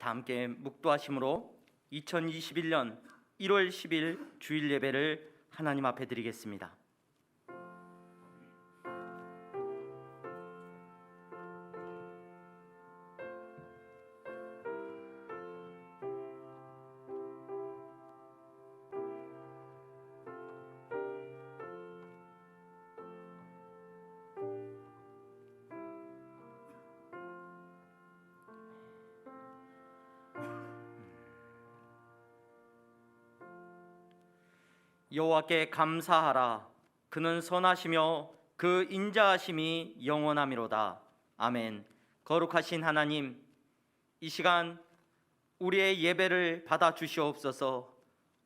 다 함께 묵도하심으로 2021년 1월 10일 주일 예배를 하나님 앞에 드리겠습니다. 여호와께 감사하라. 그는 선하시며 그 인자하심이 영원하미로다. 아멘. 거룩하신 하나님, 이 시간 우리의 예배를 받아 주시옵소서.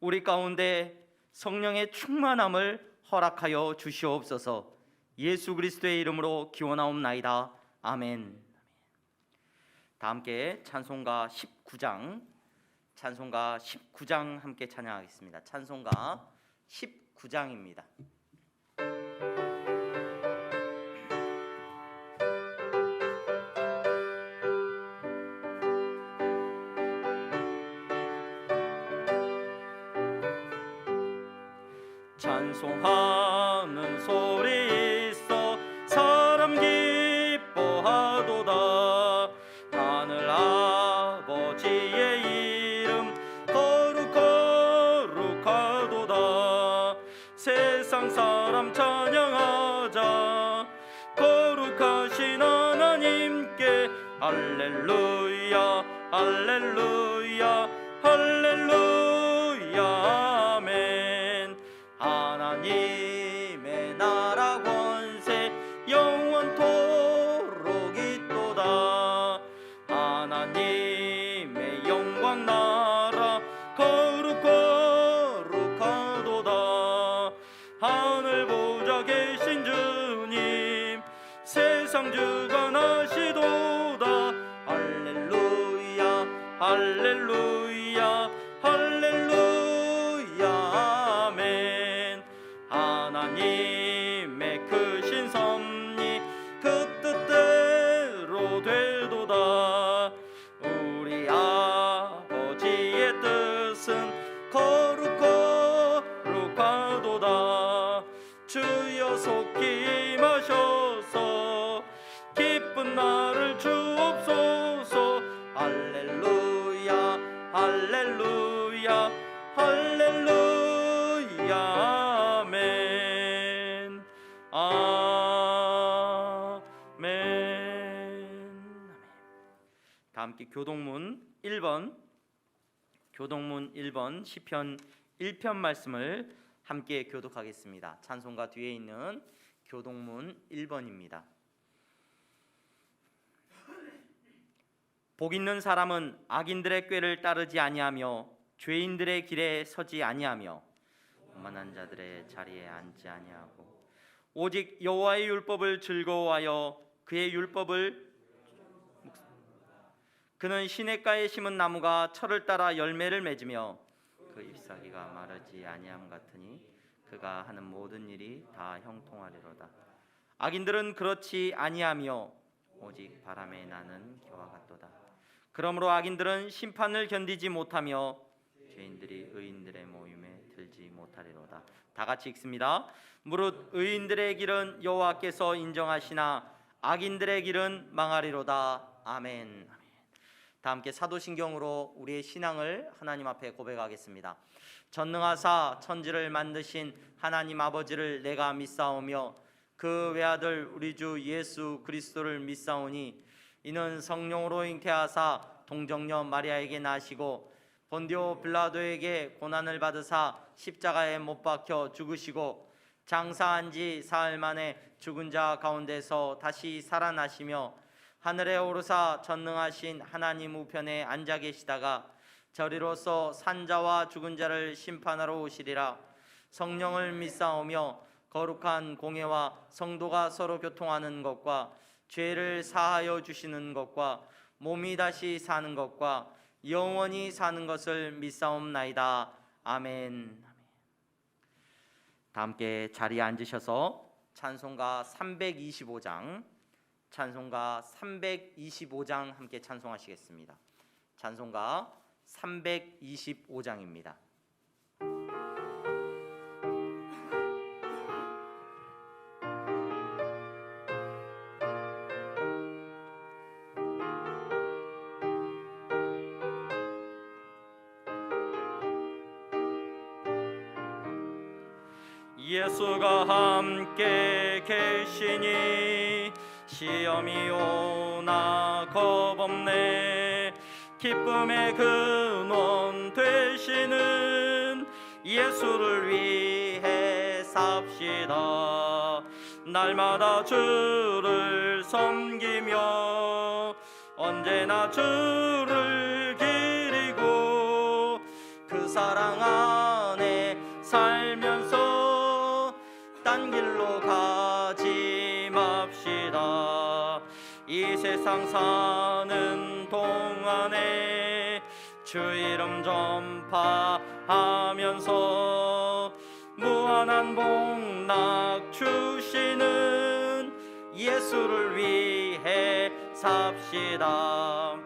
우리 가운데 성령의 충만함을 허락하여 주시옵소서. 예수 그리스도의 이름으로 기원하옵나이다. 아멘. 다 함께 찬송가 19장 함께 찬양하겠습니다. 찬송가 19장입니다. 찬송하는 소리 있어 사람 기뻐하도다. 하늘 아버지의 이름 거룩하도다. 세상 사람 찬양하자. 거룩하신 하나님께 할렐루야 할렐루야 할렐루야 아멘. 하나님의 나라 권세 영원토록 있도다. 하나님의 영광 나라 거룩하도다. 하늘 보좌 계신 주님 세상 주관하시도다. 할렐루야 할렐루야 할렐루야 아멘. 하나님의 크신 섭리 그 뜻대로 되도다. 우리 아버지의 뜻은 거룩하도다. 주여 속히 임하셔서 기쁜 날을 주옵소서. 할렐루야 할렐루야 할렐루야 아멘. 아멘. 다 함께 교동문 1번 시편 1편 말씀을 함께 교독하겠습니다. 찬송가 뒤에 있는 교동문 1번입니다. 복 있는 사람은 악인들의 꾀를 따르지 아니하며 죄인들의 길에 서지 아니하며 오만한 자들의 자리에 앉지 아니하고 오직 여호와의 율법을 즐거워하여 그의 율법을 그는 시냇가에 심은 나무가 철을 따라 열매를 맺으며 그 잎사귀가 마르지 아니함 같으니 그가 하는 모든 일이 다 형통하리로다. 악인들은 그렇지 아니하며 오직 바람에 나는 겨와 같도다. 그러므로 악인들은 심판을 견디지 못하며 죄인들이 의인들의 모임에 들지 못하리로다. 다 같이 읽습니다. 무릇 의인들의 길은 여호와께서 인정하시나 악인들의 길은 망하리로다. 아멘. 다 함께 사도신경으로 우리의 신앙을 하나님 앞에 고백하겠습니다. 전능하사 천지를 만드신 하나님 아버지를 내가 믿사오며 그 외아들 우리 주 예수 그리스도를 믿사오니 이는 성령으로 잉태하사 동정녀 마리아에게 나시고 본디오 빌라도에게 고난을 받으사 십자가에 못 박혀 죽으시고 장사한 지 사흘 만에 죽은 자 가운데서 다시 살아나시며 하늘에 오르사 전능하신 하나님 우편에 앉아 계시다가 저리로서 산자와 죽은 자를 심판하러 오시리라. 성령을 믿사오며 거룩한 공회와 성도가 서로 교통하는 것과 죄를 사하여 주시는 것과 몸이 다시 사는 것과 영원히 사는 것을 믿사옵나이다. 아멘. 다 함께 자리에 앉으셔서 찬송가 325장 함께 찬송하시겠습니다. 찬송가 325장입니다. 예수가 함께 계시니 시험이 오나 겁없네. 기쁨의 근원 되시는 예수를 위해 삽시다. 날마다 주를 섬기며 언제나 주를 기리고 그 사랑 안에 살면서 딴 길로 가지 맙시다. 이 세상 사는 동안에 주 이름 전파하면서 무한한 복락 주시는 예수를 위해 삽시다.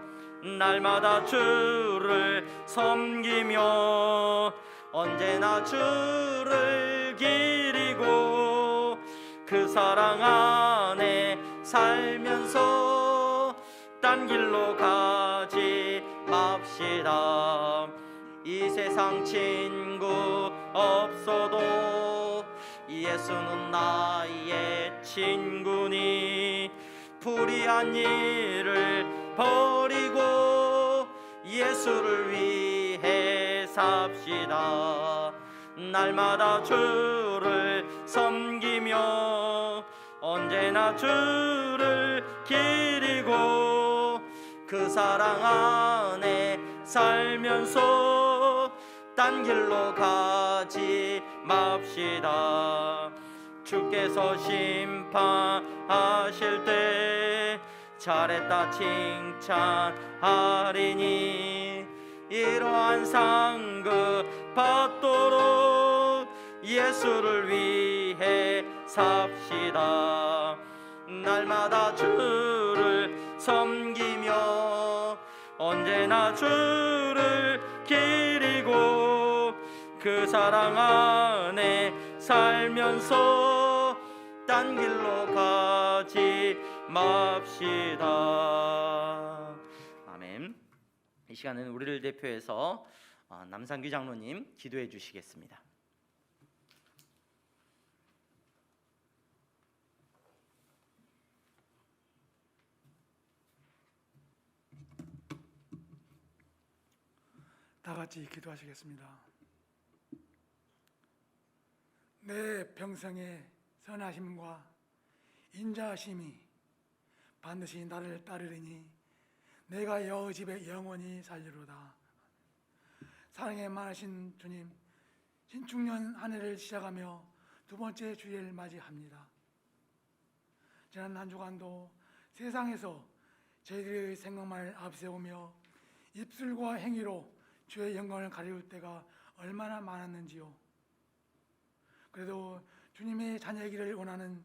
날마다 주를 섬기며 언제나 주를 기리고 그 사랑 안에 살면서 딴 길로 가지 맙시다. 이 세상 친구 없어도 예수는 나의 친구니 불의한 일을 버리고 예수를 위해 삽시다. 날마다 주를 섬기며 언제나 주를 기리고 그 사랑 안에 살면서 딴 길로 가지 맙시다. 주께서 심판하실 때 잘했다 칭찬하리니 이러한 상급 받도록 예수를 위해 삽시다. 날마다 주를 섬기며 언제나 주를 기리고 그 사랑 안에 살면서 딴 길로 가지 맙시다. 아멘. 이 시간은 우리를 대표해서 남상규 장로님 기도해 주시겠습니다. 다 같이 기도하시겠습니다. 내 평생의 선하심과 인자하심이 반드시 나를 따르리니 내가 여호 집에 영원히 살리로다. 사랑에 많으신 주님, 신축년 한 해를 시작하며 두 번째 주일을 맞이합니다. 지난 한 주간도 세상에서 저희들의 생각만을 앞세우며 입술과 행위로 주의 영광을 가리울 때가 얼마나 많았는지요. 그래도 주님의 자녀이기를 원하는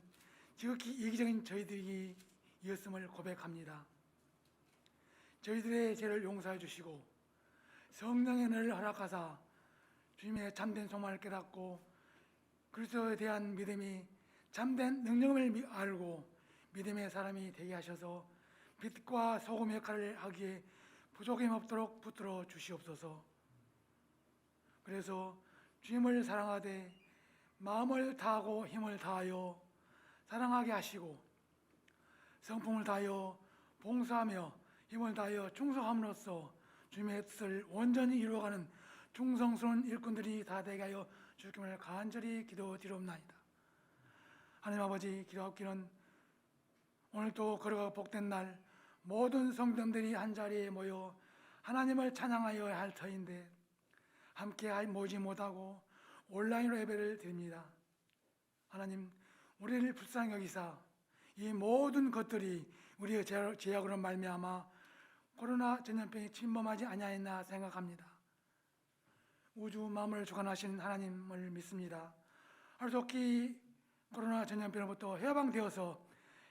지극히 이기적인 저희들이었음을 고백합니다. 저희들의 죄를 용서해 주시고 성령의 은혜를 허락하사 주님의 참된 소망을 깨닫고 그리스도에 대한 믿음이 참된 능력을 알고 믿음의 사람이 되게 하셔서 빛과 소금의 역할을 하기에 부족함이 없도록 붙들어 주시옵소서. 그래서 주님을 사랑하되 마음을 다하고 힘을 다하여 사랑하게 하시고 성품을 다하여 봉사하며 힘을 다하여 충성함으로써 주님의 뜻을 온전히 이루어가는 충성스러운 일꾼들이 다 되게 하여 주님을 간절히 기도드리옵나이다. 하나님 아버지, 기도하옵기는 오늘도 거룩하고 복된 날 모든 성도들이 한자리에 모여 하나님을 찬양하여야 할 터인데 함께 모이지 못하고 온라인으로 예배를 드립니다. 하나님, 우리를 불쌍히 여기사 이 모든 것들이 우리의 죄악으로 말미암아 코로나 전염병이 침범하지 아니하였나 생각합니다. 우주 만물을 주관하신 하나님을 믿습니다. 하루속히 코로나 전염병으로부터 해방되어서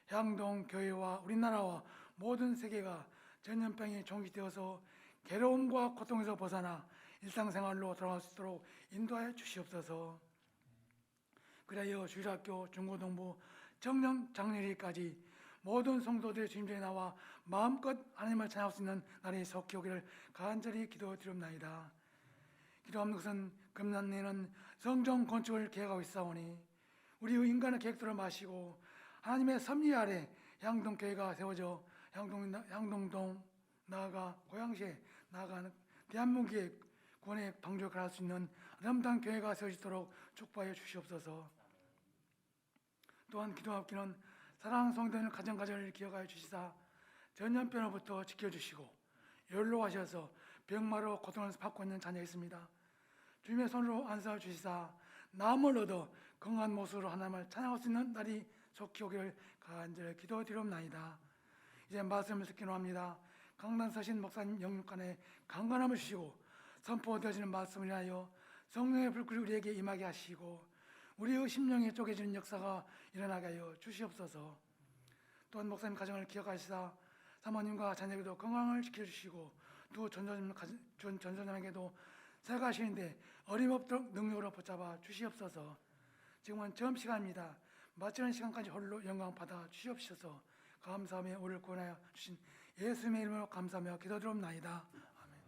향동 교회와 우리나라와 모든 세계가 전염병이 종식되어서 괴로움과 고통에서 벗어나 일상생활로 돌아갈 수 있도록 인도하여 주시옵소서. 그리하여 주일학교, 중고등부, 정령 장례일까지 모든 성도들의 주님께 나와 마음껏 하나님을 찬양할 수 있는 날이 속히 오기를 간절히 기도드리옵나이다. 기도하는 것은 금년에는 성전 건축을 계획하고 있사오니 우리의 인간의 계획들을 마시고 하나님의 섭리 아래 향동교회가 세워져 향동동 나아가 고양시에 나아가는 대한민국의 구원의 방주를 갈할 수 있는 아름다운 교회가 세워지도록 축복하여 주시옵소서. 또한 기도하옵기는 사랑하는 성도들 가정가정을 기억하여 주시사 전염병으로부터 지켜주시고 연로하셔서 병마로 고통을 받고 있는 자녀가 있습니다. 주님의 손으로 안수하여 주시사 나음을 얻어 건강한 모습으로 하나님을 찬양할 수 있는 날이 속히 오기를 간절히 기도드리옵나이다. 이제 말씀을 듣기로 합니다. 강단 서신 목사님 영육간에 강건함을 주시고 선포되어지는 말씀을 위하여 성령의 불길이 우리에게 임하게 하시고 우리의 심령에 쪼개지는 역사가 일어나게 하여 주시옵소서. 또한 목사님 가정을 기억하시사 사모님과 자녀에게도 건강을 지켜주시고 두 전도자님에게도 살가시는데 어림없도록 능력으로 붙잡아 주시옵소서. 지금은 처음 시간입니다. 마치는 시간까지 홀로 영광 받아 주시옵소서. 감사하며 우리를 구원하여 주신 예수님의 이름으로 감사하며 기도드리옵나이다. 아멘.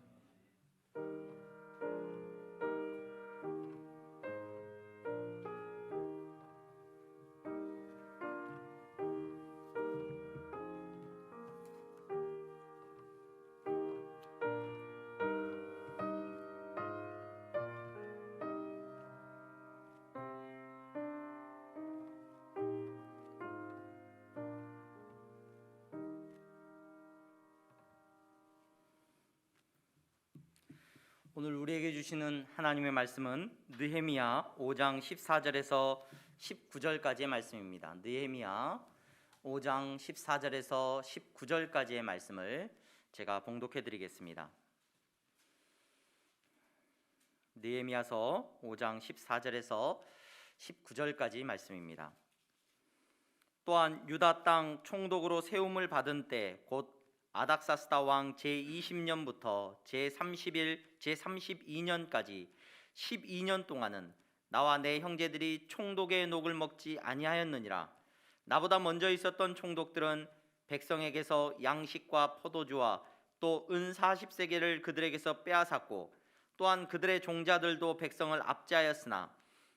오늘 우리에게 주시는 하나님의 말씀은 느헤미야 5장 14절에서 19절까지의 말씀입니다. 느헤미야 5장 14절에서 19절까지의 말씀을 제가 봉독해 드리겠습니다. 느헤미야서 5장 14절에서 19절까지 말씀입니다. 또한 유다 땅 총독으로 세움을 받은 때 곧 아닥사스다 왕 제20년부터 제32년까지 12년 동안은 나와 내 형제들이 총독의 녹을 먹지 아니하였느니라. 나보다 먼저 있었던 총독들은 백성에게서 양식과 포도주와 또 은 40세겔을 그들에게서 빼앗았고 또한 그들의 종자들도 백성을 압제하였으나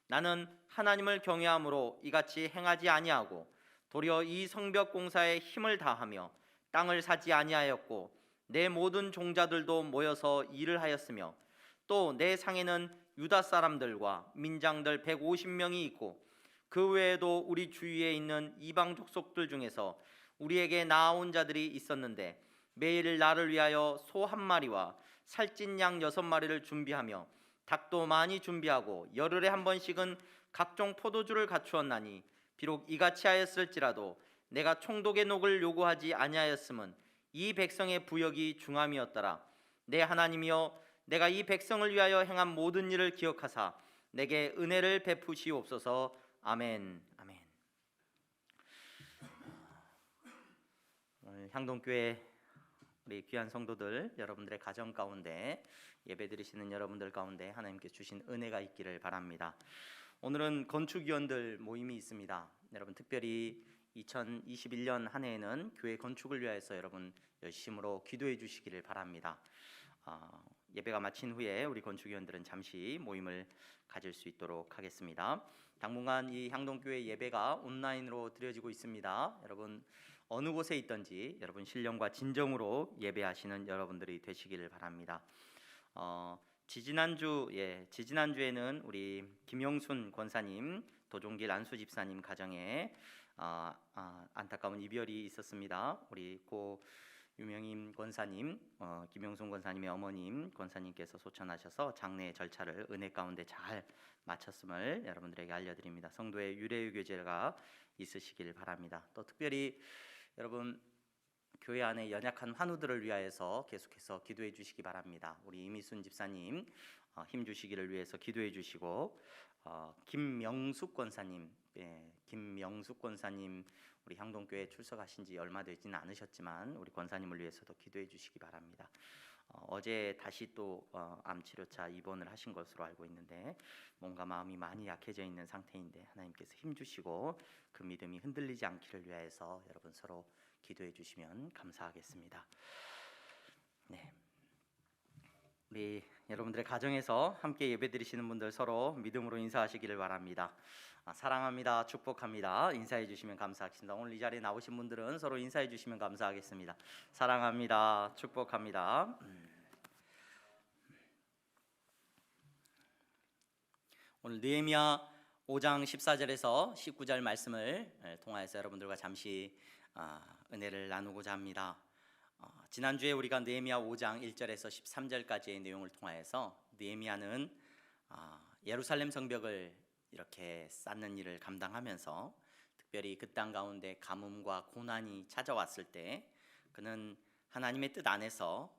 나는 하나님을 경외함으로 이같이 행하지 아니하고 도리어 이 성벽 공사에 힘을 다하며 땅을 사지 아니하였고 내 모든 종자들도 모여서 일을 하였으며 또 내 상에는 유다 사람들과 민장들 150명이 있고 그 외에도 우리 주위에 있는 이방 족속들 중에서 우리에게 나아온 자들이 있었는데 매일 나를 위하여 소 한 마리와 살찐 양 6마리를 준비하며 닭도 많이 준비하고 열흘에 한 번씩은 각종 포도주를 갖추었나니 비록 이같이 하였을지라도 내가 총독의 녹을 요구하지 아니하였음은 이 백성의 부역이 중함이었더라. 내 하나님이여 내가 이 백성을 위하여 행한 모든 일을 기억하사 내게 은혜를 베푸시옵소서. 아멘. 아멘. 오늘 향동교회 우리 귀한 성도들 여러분들의 가정 가운데 예배드리시는 여러분들 가운데 하나님께 주신 은혜가 있기를 바랍니다. 오늘은 건축위원들 모임이 있습니다. 여러분 특별히 2021년 한 해에는 교회 건축을 위해서 여러분 열심으로 기도해 주시기를 바랍니다. 예배가 마친 후에 우리 건축위원들은 잠시 모임을 가질 수 있도록 하겠습니다. 당분간 이 향동교회 예배가 온라인으로 드려지고 있습니다. 여러분 어느 곳에 있든지 여러분 신령과 진정으로 예배하시는 여러분들이 되시기를 바랍니다. 지지난주에는 우리 김용순 권사님, 도종길 안수 집사님 가정에 안타까운 이별이 있었습니다. 우리 고 유명임 권사님, 김용순 권사님의 어머님 권사님께서 소천하셔서 장례 절차를 은혜 가운데 잘 마쳤음을 여러분들에게 알려드립니다. 성도의 유례유교제가 있으시길 바랍니다. 또 특별히 여러분 교회 안에 연약한 환우들을 위하여서 계속해서 기도해 주시기 바랍니다. 우리 이미순 집사님 힘 주시기를 위해서 기도해 주시고 김명숙 권사님, 김명숙 권사님 우리 향동교회 출석하신 지 얼마 되지는 않으셨지만 우리 권사님을 위해서도 기도해 주시기 바랍니다. 어제 다시 또 암치료차 입원을 하신 것으로 알고 있는데 뭔가 마음이 많이 약해져 있는 상태인데 하나님께서 힘주시고 그 믿음이 흔들리지 않기를 위하여서 여러분 서로 기도해 주시면 감사하겠습니다. 네, 우리 여러분들의 가정에서 함께 예배드리시는 분들 서로 믿음으로 인사하시기를 바랍니다. 사랑합니다, 축복합니다 인사해 주시면 감사하겠습니다. 오늘 이 자리에 나오신 분들은 서로 인사해 주시면 감사하겠습니다. 사랑합니다, 축복합니다. 오늘 느헤미야 5장 14절에서 19절 말씀을 통하여서 여러분들과 잠시 은혜를 나누고자 합니다. 지난주에 우리가 느헤미야 5장 1절에서 13절까지의 내용을 통하여서 느헤미야는 예루살렘 성벽을 이렇게 쌓는 일을 감당하면서 특별히 그 땅 가운데 가뭄과 고난이 찾아왔을 때 그는 하나님의 뜻 안에서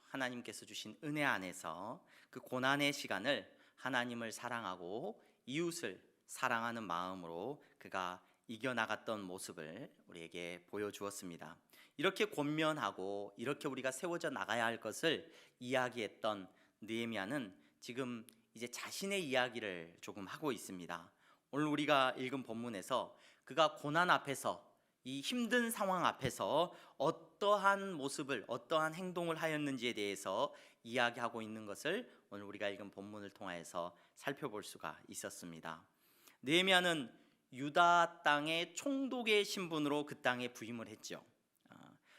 하나님께서 주신 은혜 안에서 그 고난의 시간을 하나님을 사랑하고 이웃을 사랑하는 마음으로 그가 이겨나갔던 모습을 우리에게 보여주었습니다. 이렇게 권면하고 이렇게 우리가 세워져 나가야 할 것을 이야기했던 느헤미야는 지금 이제 자신의 이야기를 조금 하고 있습니다. 오늘 우리가 읽은 본문에서 그가 고난 앞에서 이 힘든 상황 앞에서 어떠한 모습을 어떠한 행동을 하였는지에 대해서 이야기하고 있는 것을 오늘 우리가 읽은 본문을 통해서 살펴볼 수가 있었습니다. 느헤미야는 유다 땅의 총독의 신분으로 그 땅에 부임을 했죠.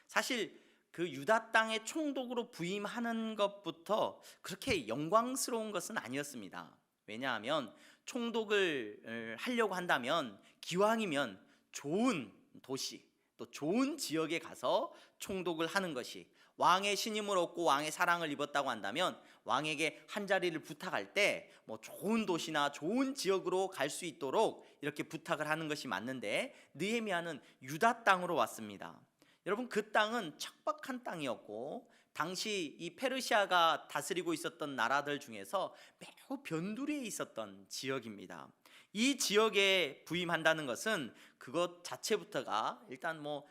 사실 그 유다 땅의 총독으로 부임하는 것부터 그렇게 영광스러운 것은 아니었습니다. 왜냐하면 총독을 하려고 한다면 기왕이면 좋은 도시 또 좋은 지역에 가서 총독을 하는 것이, 왕의 신임을 얻고 왕의 사랑을 입었다고 한다면 왕에게 한 자리를 부탁할 때 뭐 좋은 도시나 좋은 지역으로 갈 수 있도록 이렇게 부탁을 하는 것이 맞는데 느헤미야는 유다 땅으로 왔습니다. 여러분, 그 땅은 척박한 땅이었고 당시 이 페르시아가 다스리고 있었던 나라들 중에서 매우 변두리에 있었던 지역입니다. 이 지역에 부임한다는 것은 그것 자체부터가 일단 뭐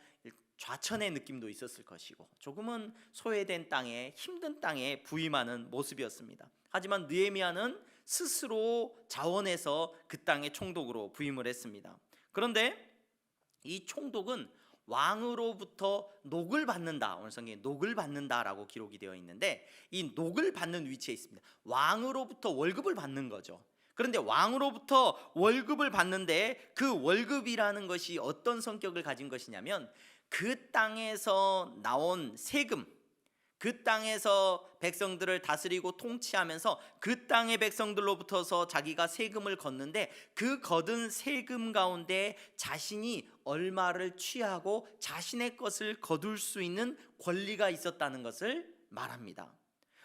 좌천의 느낌도 있었을 것이고 조금은 소외된 땅에, 힘든 땅에 부임하는 모습이었습니다. 하지만 느헤미야는 스스로 자원해서 그 땅의 총독으로 부임을 했습니다. 그런데 이 총독은 왕으로부터 녹을 받는다, 오늘 성경에 녹을 받는다라고 기록이 되어 있는데 이 녹을 받는 위치에 있습니다. 왕으로부터 월급을 받는 거죠. 그런데 왕으로부터 월급을 받는데 그 월급이라는 것이 어떤 성격을 가진 것이냐면 그 땅에서 나온 세금, 그 땅에서 백성들을 다스리고 통치하면서 그 땅의 백성들로부터서 자기가 세금을 걷는데 그 거둔 세금 가운데 자신이 얼마를 취하고 자신의 것을 거둘 수 있는 권리가 있었다는 것을 말합니다.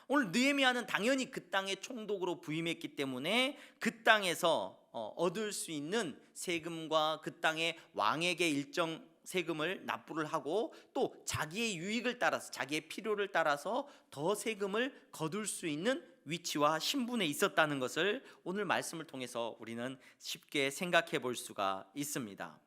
오늘 느헤미야는 당연히 그 땅의 총독으로 부임했기 때문에 그 땅에서 얻을 수 있는 세금과 그 땅의 왕에게 일정 세금을 납부를 하고 또 자기의 유익을 따라서 자기의 필요를 따라서 더 세금을 거둘 수 있는 위치와 신분에 있었다는 것을 오늘 말씀을 통해서 우리는 쉽게 생각해 볼 수가 있습니다.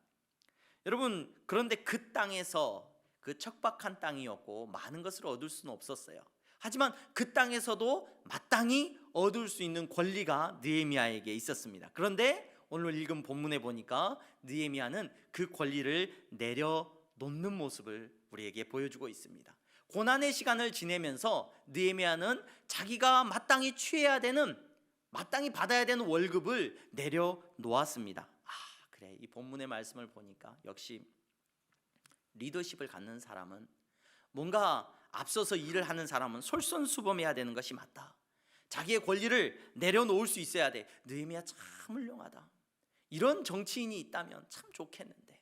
여러분, 그런데 그 땅에서 그 척박한 땅이었고 많은 것을 얻을 수는 없었어요. 하지만 그 땅에서도 마땅히 얻을 수 있는 권리가 느헤미야에게 있었습니다. 그런데 오늘 읽은 본문에 보니까 느헤미야는 그 권리를 내려놓는 모습을 우리에게 보여주고 있습니다. 고난의 시간을 지내면서 느헤미야는 자기가 마땅히 취해야 되는, 마땅히 받아야 되는 월급을 내려놓았습니다. 그래, 이 본문의 말씀을 보니까 역시 리더십을 갖는 사람은, 뭔가 앞서서 일을 하는 사람은 솔선수범해야 되는 것이 맞다. 자기의 권리를 내려놓을 수 있어야 돼. 느헤미야 참 훌륭하다. 이런 정치인이 있다면 참 좋겠는데,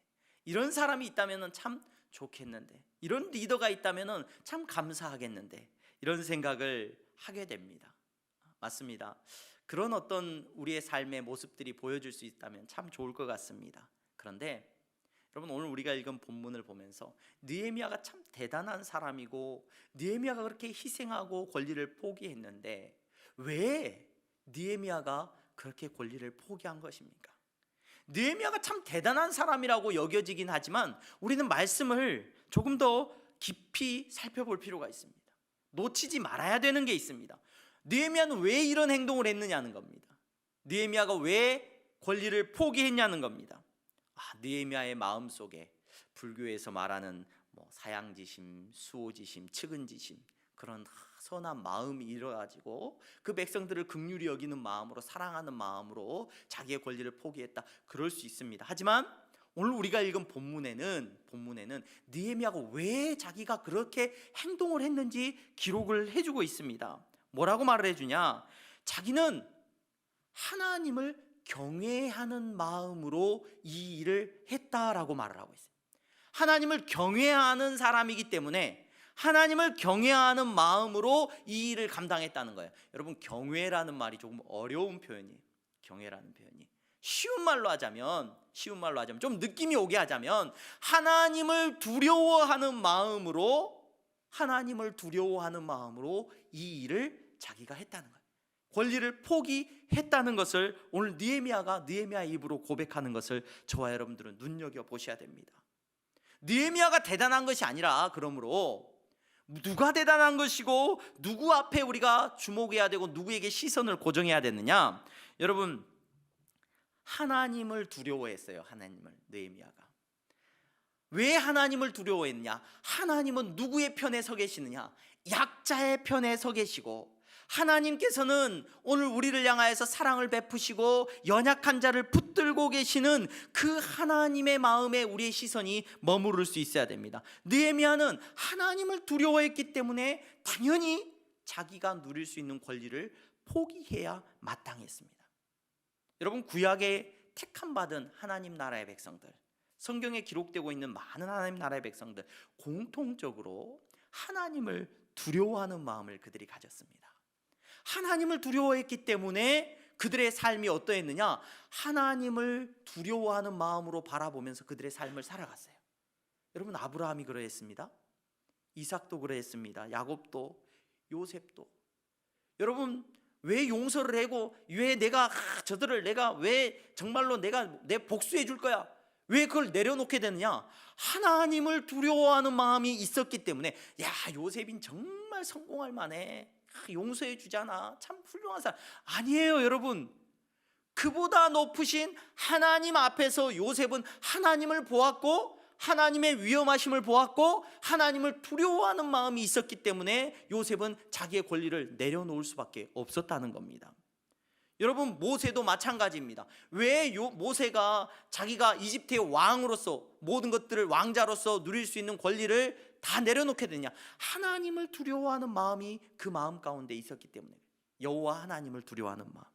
이런 사람이 있다면 참 좋겠는데, 이런 리더가 있다면 참 감사하겠는데, 이런 생각을 하게 됩니다. 맞습니다. 그런 어떤 우리의 삶의 모습들이 보여줄 수 있다면 참 좋을 것 같습니다. 그런데 여러분, 오늘 우리가 읽은 본문을 보면서 느헤미야가 참 대단한 사람이고 느헤미야가 그렇게 희생하고 권리를 포기했는데 왜 느헤미야가 그렇게 권리를 포기한 것입니까? 느헤미야가 참 대단한 사람이라고 여겨지긴 하지만 우리는 말씀을 조금 더 깊이 살펴볼 필요가 있습니다. 놓치지 말아야 되는 게 있습니다. 느헤미야는 왜 이런 행동을 했느냐는 겁니다. 느헤미야가 왜 권리를 포기했냐는 겁니다. 느헤미야의 마음속에 불교에서 말하는 사양지심, 수호지심, 측은지심, 그런 선한 마음이 일어가지고 그 백성들을 긍휼히 여기는 마음으로, 사랑하는 마음으로 자기의 권리를 포기했다, 그럴 수 있습니다. 하지만 오늘 우리가 읽은 본문에는 느헤미야가 왜 자기가 그렇게 행동을 했는지 기록을 해주고 있습니다. 뭐라고 말을 해주냐? 자기는 하나님을 경외하는 마음으로 이 일을 했다라고 말을 하고 있어요. 하나님을 경외하는 사람이기 때문에 하나님을 경외하는 마음으로 이 일을 감당했다는 거예요. 여러분, 경외라는 말이 조금 어려운 표현이에요. 경외라는 표현이 쉬운 말로 하자면 좀 느낌이 오게 하자면 하나님을 두려워하는 마음으로 이 일을 자기가 했다는 거예요. 권리를 포기했다는 것을 오늘 느헤미야의 입으로 고백하는 것을 저와 여러분들은 눈여겨보셔야 됩니다. 느헤미야가 대단한 것이 아니라, 그러므로 누가 대단한 것이고 누구 앞에 우리가 주목해야 되고 누구에게 시선을 고정해야 되느냐? 여러분, 하나님을 두려워했어요. 느헤미야가 왜 하나님을 두려워했냐? 하나님은 누구의 편에 서 계시느냐? 약자의 편에 서 계시고, 하나님께서는 오늘 우리를 향하여서 사랑을 베푸시고 연약한 자를 붙들고 계시는 그 하나님의 마음에 우리의 시선이 머무를 수 있어야 됩니다. 느헤미야는 하나님을 두려워했기 때문에 당연히 자기가 누릴 수 있는 권리를 포기해야 마땅했습니다. 여러분, 구약에 택함 받은 하나님 나라의 백성들, 성경에 기록되고 있는 많은 하나님 나라의 백성들, 공통적으로 하나님을 두려워하는 마음을 그들이 가졌습니다. 하나님을 두려워했기 때문에 그들의 삶이 어떠했느냐? 하나님을 두려워하는 마음으로 바라보면서 그들의 삶을 살아갔어요. 여러분, 아브라함이 그러했습니다. 이삭도 그러했습니다. 야곱도, 요셉도. 여러분, 왜 용서를 하고 왜 정말로 내 복수해 줄 거야, 왜 그걸 내려놓게 되느냐? 하나님을 두려워하는 마음이 있었기 때문에, 요셉인 정말 성공할 만해, 용서해 주잖아, 참 훌륭한 사람. 아니에요, 여러분. 그보다 높으신 하나님 앞에서 요셉은 하나님을 보았고, 하나님의 위험하심을 보았고, 하나님을 두려워하는 마음이 있었기 때문에 요셉은 자기의 권리를 내려놓을 수밖에 없었다는 겁니다. 여러분, 모세도 마찬가지입니다. 왜 모세가 자기가 이집트의 왕으로서 모든 것들을 왕자로서 누릴 수 있는 권리를 다 내려놓게 되냐? 하나님을 두려워하는 마음이 그 마음 가운데 있었기 때문에. 여호와 하나님을 두려워하는 마음.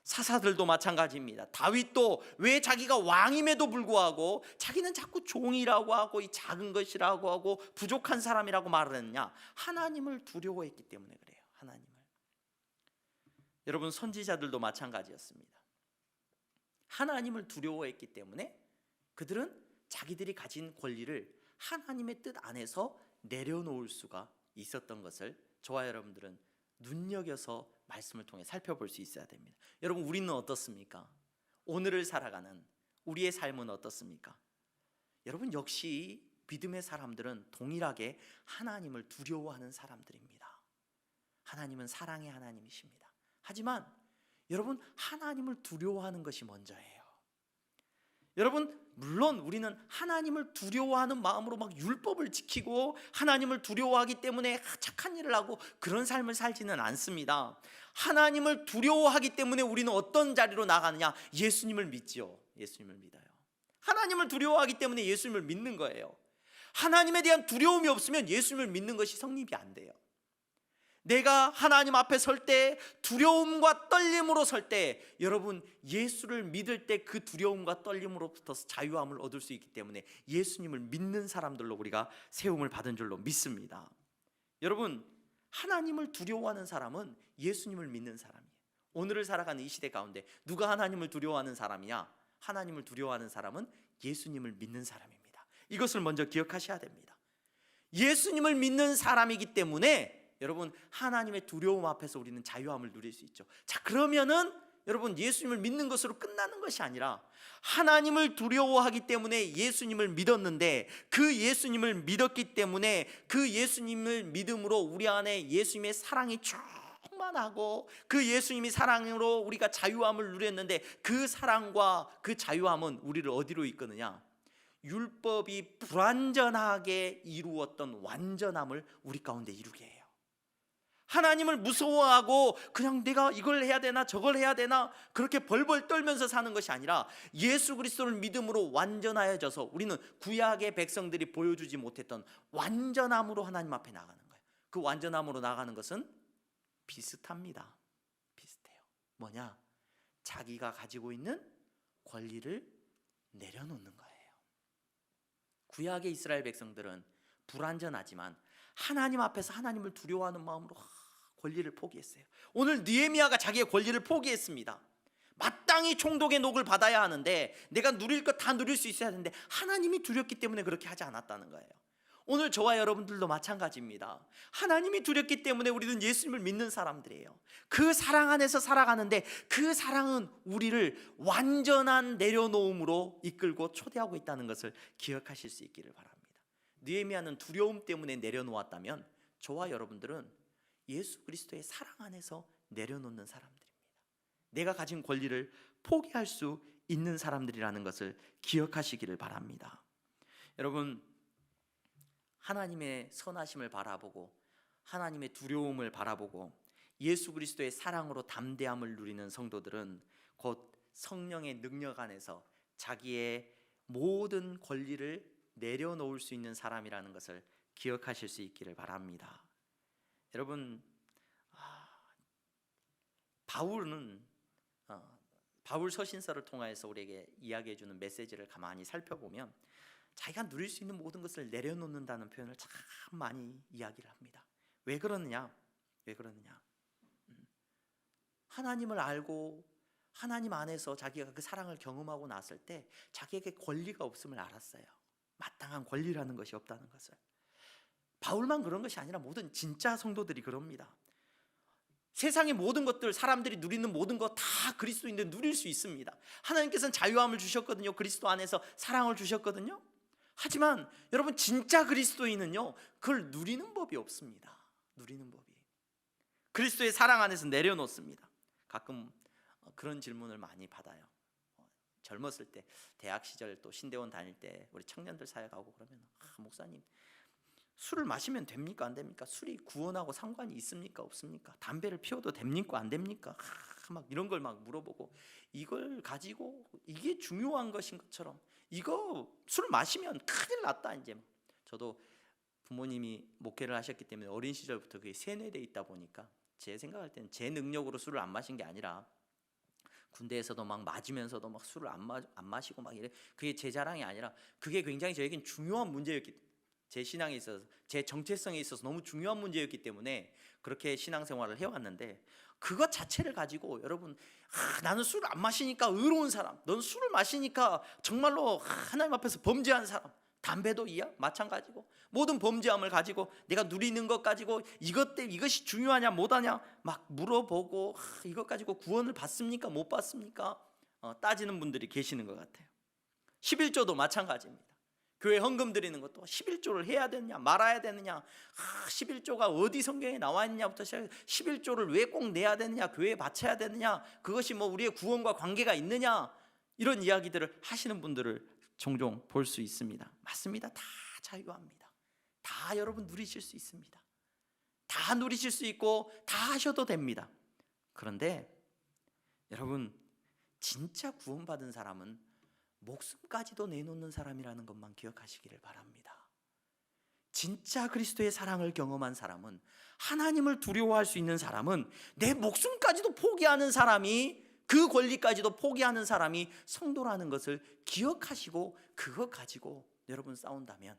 사사들도 마찬가지입니다. 다윗도 왜 자기가 왕임에도 불구하고 자기는 자꾸 종이라고 하고 이 작은 것이라고 하고 부족한 사람이라고 말을 했느냐? 하나님을 두려워했기 때문에 그래요. 하나님을. 여러분, 선지자들도 마찬가지였습니다. 하나님을 두려워했기 때문에 그들은 자기들이 가진 권리를 하나님의 뜻 안에서 내려놓을 수가 있었던 것을 저와 여러분들은 눈여겨서 말씀을 통해 살펴볼 수 있어야 됩니다. 여러분, 우리는 어떻습니까? 오늘을 살아가는 우리의 삶은 어떻습니까? 여러분, 역시 믿음의 사람들은 동일하게 하나님을 두려워하는 사람들입니다. 하나님은 사랑의 하나님이십니다. 하지만 여러분, 하나님을 두려워하는 것이 먼저예요. 여러분, 물론 우리는 하나님을 두려워하는 마음으로 막 율법을 지키고 하나님을 두려워하기 때문에 착한 일을 하고 그런 삶을 살지는 않습니다. 하나님을 두려워하기 때문에 우리는 어떤 자리로 나가느냐? 예수님을 믿죠. 예수님을 믿어요. 하나님을 두려워하기 때문에 예수님을 믿는 거예요. 하나님에 대한 두려움이 없으면 예수님을 믿는 것이 성립이 안 돼요. 내가 하나님 앞에 설 때, 두려움과 떨림으로 설 때, 여러분, 예수를 믿을 때 그 두려움과 떨림으로부터 자유함을 얻을 수 있기 때문에 예수님을 믿는 사람들로 우리가 세움을 받은 줄로 믿습니다. 여러분, 하나님을 두려워하는 사람은 예수님을 믿는 사람이에요. 오늘을 살아가는 이 시대 가운데 누가 하나님을 두려워하는 사람이냐? 하나님을 두려워하는 사람은 예수님을 믿는 사람입니다. 이것을 먼저 기억하셔야 됩니다. 예수님을 믿는 사람이기 때문에 여러분, 하나님의 두려움 앞에서 우리는 자유함을 누릴 수 있죠. 자, 그러면은 여러분 예수님을 믿는 것으로 끝나는 것이 아니라 하나님을 두려워하기 때문에 예수님을 믿었는데, 그 예수님을 믿었기 때문에 그 예수님을 믿음으로 우리 안에 예수님의 사랑이 충만하고, 그 예수님이 사랑으로 우리가 자유함을 누렸는데, 그 사랑과 그 자유함은 우리를 어디로 이끄느냐? 율법이 불완전하게 이루었던 완전함을 우리 가운데 이루게 해요. 하나님을 무서워하고 그냥 내가 이걸 해야 되나 저걸 해야 되나 그렇게 벌벌 떨면서 사는 것이 아니라, 예수 그리스도를 믿음으로 완전하여져서 우리는 구약의 백성들이 보여주지 못했던 완전함으로 하나님 앞에 나가는 거예요. 그 완전함으로 나가는 것은 비슷합니다. 비슷해요. 뭐냐? 자기가 가지고 있는 권리를 내려놓는 거예요. 구약의 이스라엘 백성들은 불완전하지만 하나님 앞에서 하나님을 두려워하는 마음으로 권리를 포기했어요. 오늘 느헤미야가 자기의 권리를 포기했습니다. 마땅히 총독의 녹을 받아야 하는데, 내가 누릴 것 다 누릴 수 있어야 하는데 하나님이 두렵기 때문에 그렇게 하지 않았다는 거예요. 오늘 저와 여러분들도 마찬가지입니다. 하나님이 두렵기 때문에 우리는 예수님을 믿는 사람들이에요. 그 사랑 안에서 살아가는데, 그 사랑은 우리를 완전한 내려놓음으로 이끌고 초대하고 있다는 것을 기억하실 수 있기를 바랍니다. 느헤미야는 두려움 때문에 내려놓았다면, 저와 여러분들은 예수 그리스도의 사랑 안에서 내려놓는 사람들입니다. 내가 가진 권리를 포기할 수 있는 사람들이라는 것을 기억하시기를 바랍니다. 여러분, 하나님의 선하심을 바라보고 하나님의 두려움을 바라보고 예수 그리스도의 사랑으로 담대함을 누리는 성도들은 곧 성령의 능력 안에서 자기의 모든 권리를 내려놓을 수 있는 사람이라는 것을 기억하실 수 있기를 바랍니다. 여러분, 바울은 바울 서신서를 통해서 우리에게 이야기해 주는 메시지를 가만히 살펴보면 자기가 누릴 수 있는 모든 것을 내려놓는다는 표현을 참 많이 이야기를 합니다. 왜 그러느냐? 하나님을 알고 하나님 안에서 자기가 그 사랑을 경험하고 났을 때 자기에게 권리가 없음을 알았어요. 마땅한 권리라는 것이 없다는 것을. 바울만 그런 것이 아니라 모든 진짜 성도들이 그럽니다. 세상의 모든 것들, 사람들이 누리는 모든 것 다 그리스도인들 누릴 수 있습니다. 하나님께서는 자유함을 주셨거든요. 그리스도 안에서 사랑을 주셨거든요. 하지만 여러분, 진짜 그리스도인은요, 그걸 누리는 법이 없습니다. 누리는 법이. 그리스도의 사랑 안에서 내려놓습니다. 가끔 그런 질문을 많이 받아요. 젊었을 때, 대학 시절 또 신대원 다닐 때 우리 청년들 사역하고 그러면, 목사님, 술을 마시면 됩니까 안 됩니까? 술이 구원하고 상관이 있습니까 없습니까? 담배를 피워도 됩니까 안 됩니까? 막 이런 걸 막 물어보고, 이걸 가지고 이게 중요한 것인 것처럼, 이거 술 마시면 큰일 났다. 이제 저도 부모님이 목회를 하셨기 때문에 어린 시절부터 그게 세뇌돼 있다 보니까, 제 생각할 때는 제 능력으로 술을 안 마신 게 아니라 군대에서도 막 맞으면서도 막 술을 안 마시고 막 이래, 그게 제 자랑이 아니라 그게 굉장히 저에겐 중요한 문제였기 때문에, 제 신앙에 있어서, 제 정체성에 있어서 너무 중요한 문제였기 때문에 그렇게 신앙생활을 해왔는데, 그것 자체를 가지고 여러분, 나는 술을 안 마시니까 의로운 사람, 넌 술을 마시니까 정말로 하나님 앞에서 범죄한 사람, 담배도 마찬가지고 모든 범죄함을 가지고 내가 누리는 것 가지고 이것이 중요하냐 못하냐 막 물어보고, 이것 가지고 구원을 받습니까 못 받습니까 따지는 분들이 계시는 것 같아요. 11조도 마찬가지입니다. 교회 헌금 드리는 것도 11조를 해야 되느냐 말아야 되느냐, 11조가 어디 성경에 나와 있느냐부터 시작해서 11조를 왜 꼭 내야 되느냐, 교회에 바쳐야 되느냐, 그것이 뭐 우리의 구원과 관계가 있느냐, 이런 이야기들을 하시는 분들을 종종 볼 수 있습니다. 맞습니다. 다 자유합니다. 다 여러분 누리실 수 있습니다. 다 누리실 수 있고 다 하셔도 됩니다. 그런데 여러분, 진짜 구원받은 사람은 목숨까지도 내놓는 사람이라는 것만 기억하시기를 바랍니다. 진짜 그리스도의 사랑을 경험한 사람은, 하나님을 두려워할 수 있는 사람은, 내 목숨까지도 포기하는 사람이, 그 권리까지도 포기하는 사람이 성도라는 것을 기억하시고 그것 가지고 여러분 싸운다면,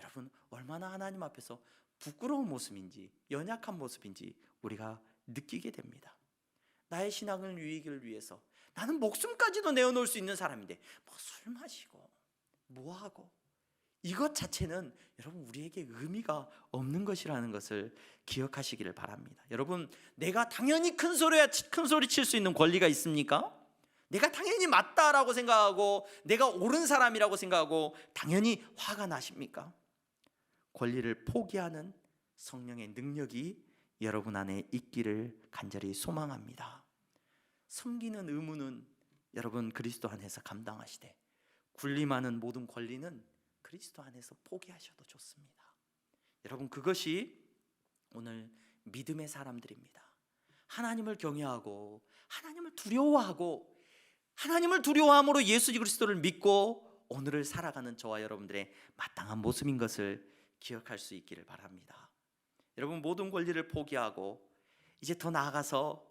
여러분 얼마나 하나님 앞에서 부끄러운 모습인지, 연약한 모습인지 우리가 느끼게 됩니다. 나의 신앙을 유익을 위해서 나는 목숨까지도 내어놓을 수 있는 사람인데, 뭐 술 마시고 뭐하고 이것 자체는 여러분 우리에게 의미가 없는 것이라는 것을 기억하시기를 바랍니다. 여러분, 내가 당연히 큰 소리 칠 수 있는 권리가 있습니까? 내가 당연히 맞다라고 생각하고 내가 옳은 사람이라고 생각하고 당연히 화가 나십니까? 권리를 포기하는 성령의 능력이 여러분 안에 있기를 간절히 소망합니다. 섬기는 의무는 여러분 그리스도 안에서 감당하시되 군림하는 모든 권리는 그리스도 안에서 포기하셔도 좋습니다. 여러분, 그것이 오늘 믿음의 사람들입니다. 하나님을 경외하고 하나님을 두려워하고 하나님을 두려워함으로 예수 그리스도를 믿고 오늘을 살아가는 저와 여러분들의 마땅한 모습인 것을 기억할 수 있기를 바랍니다. 여러분, 모든 권리를 포기하고 이제 더 나아가서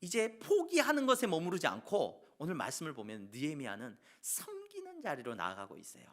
이제 포기하는 것에 머무르지 않고 오늘 말씀을 보면 느헤미야는 섬기는 자리로 나아가고 있어요.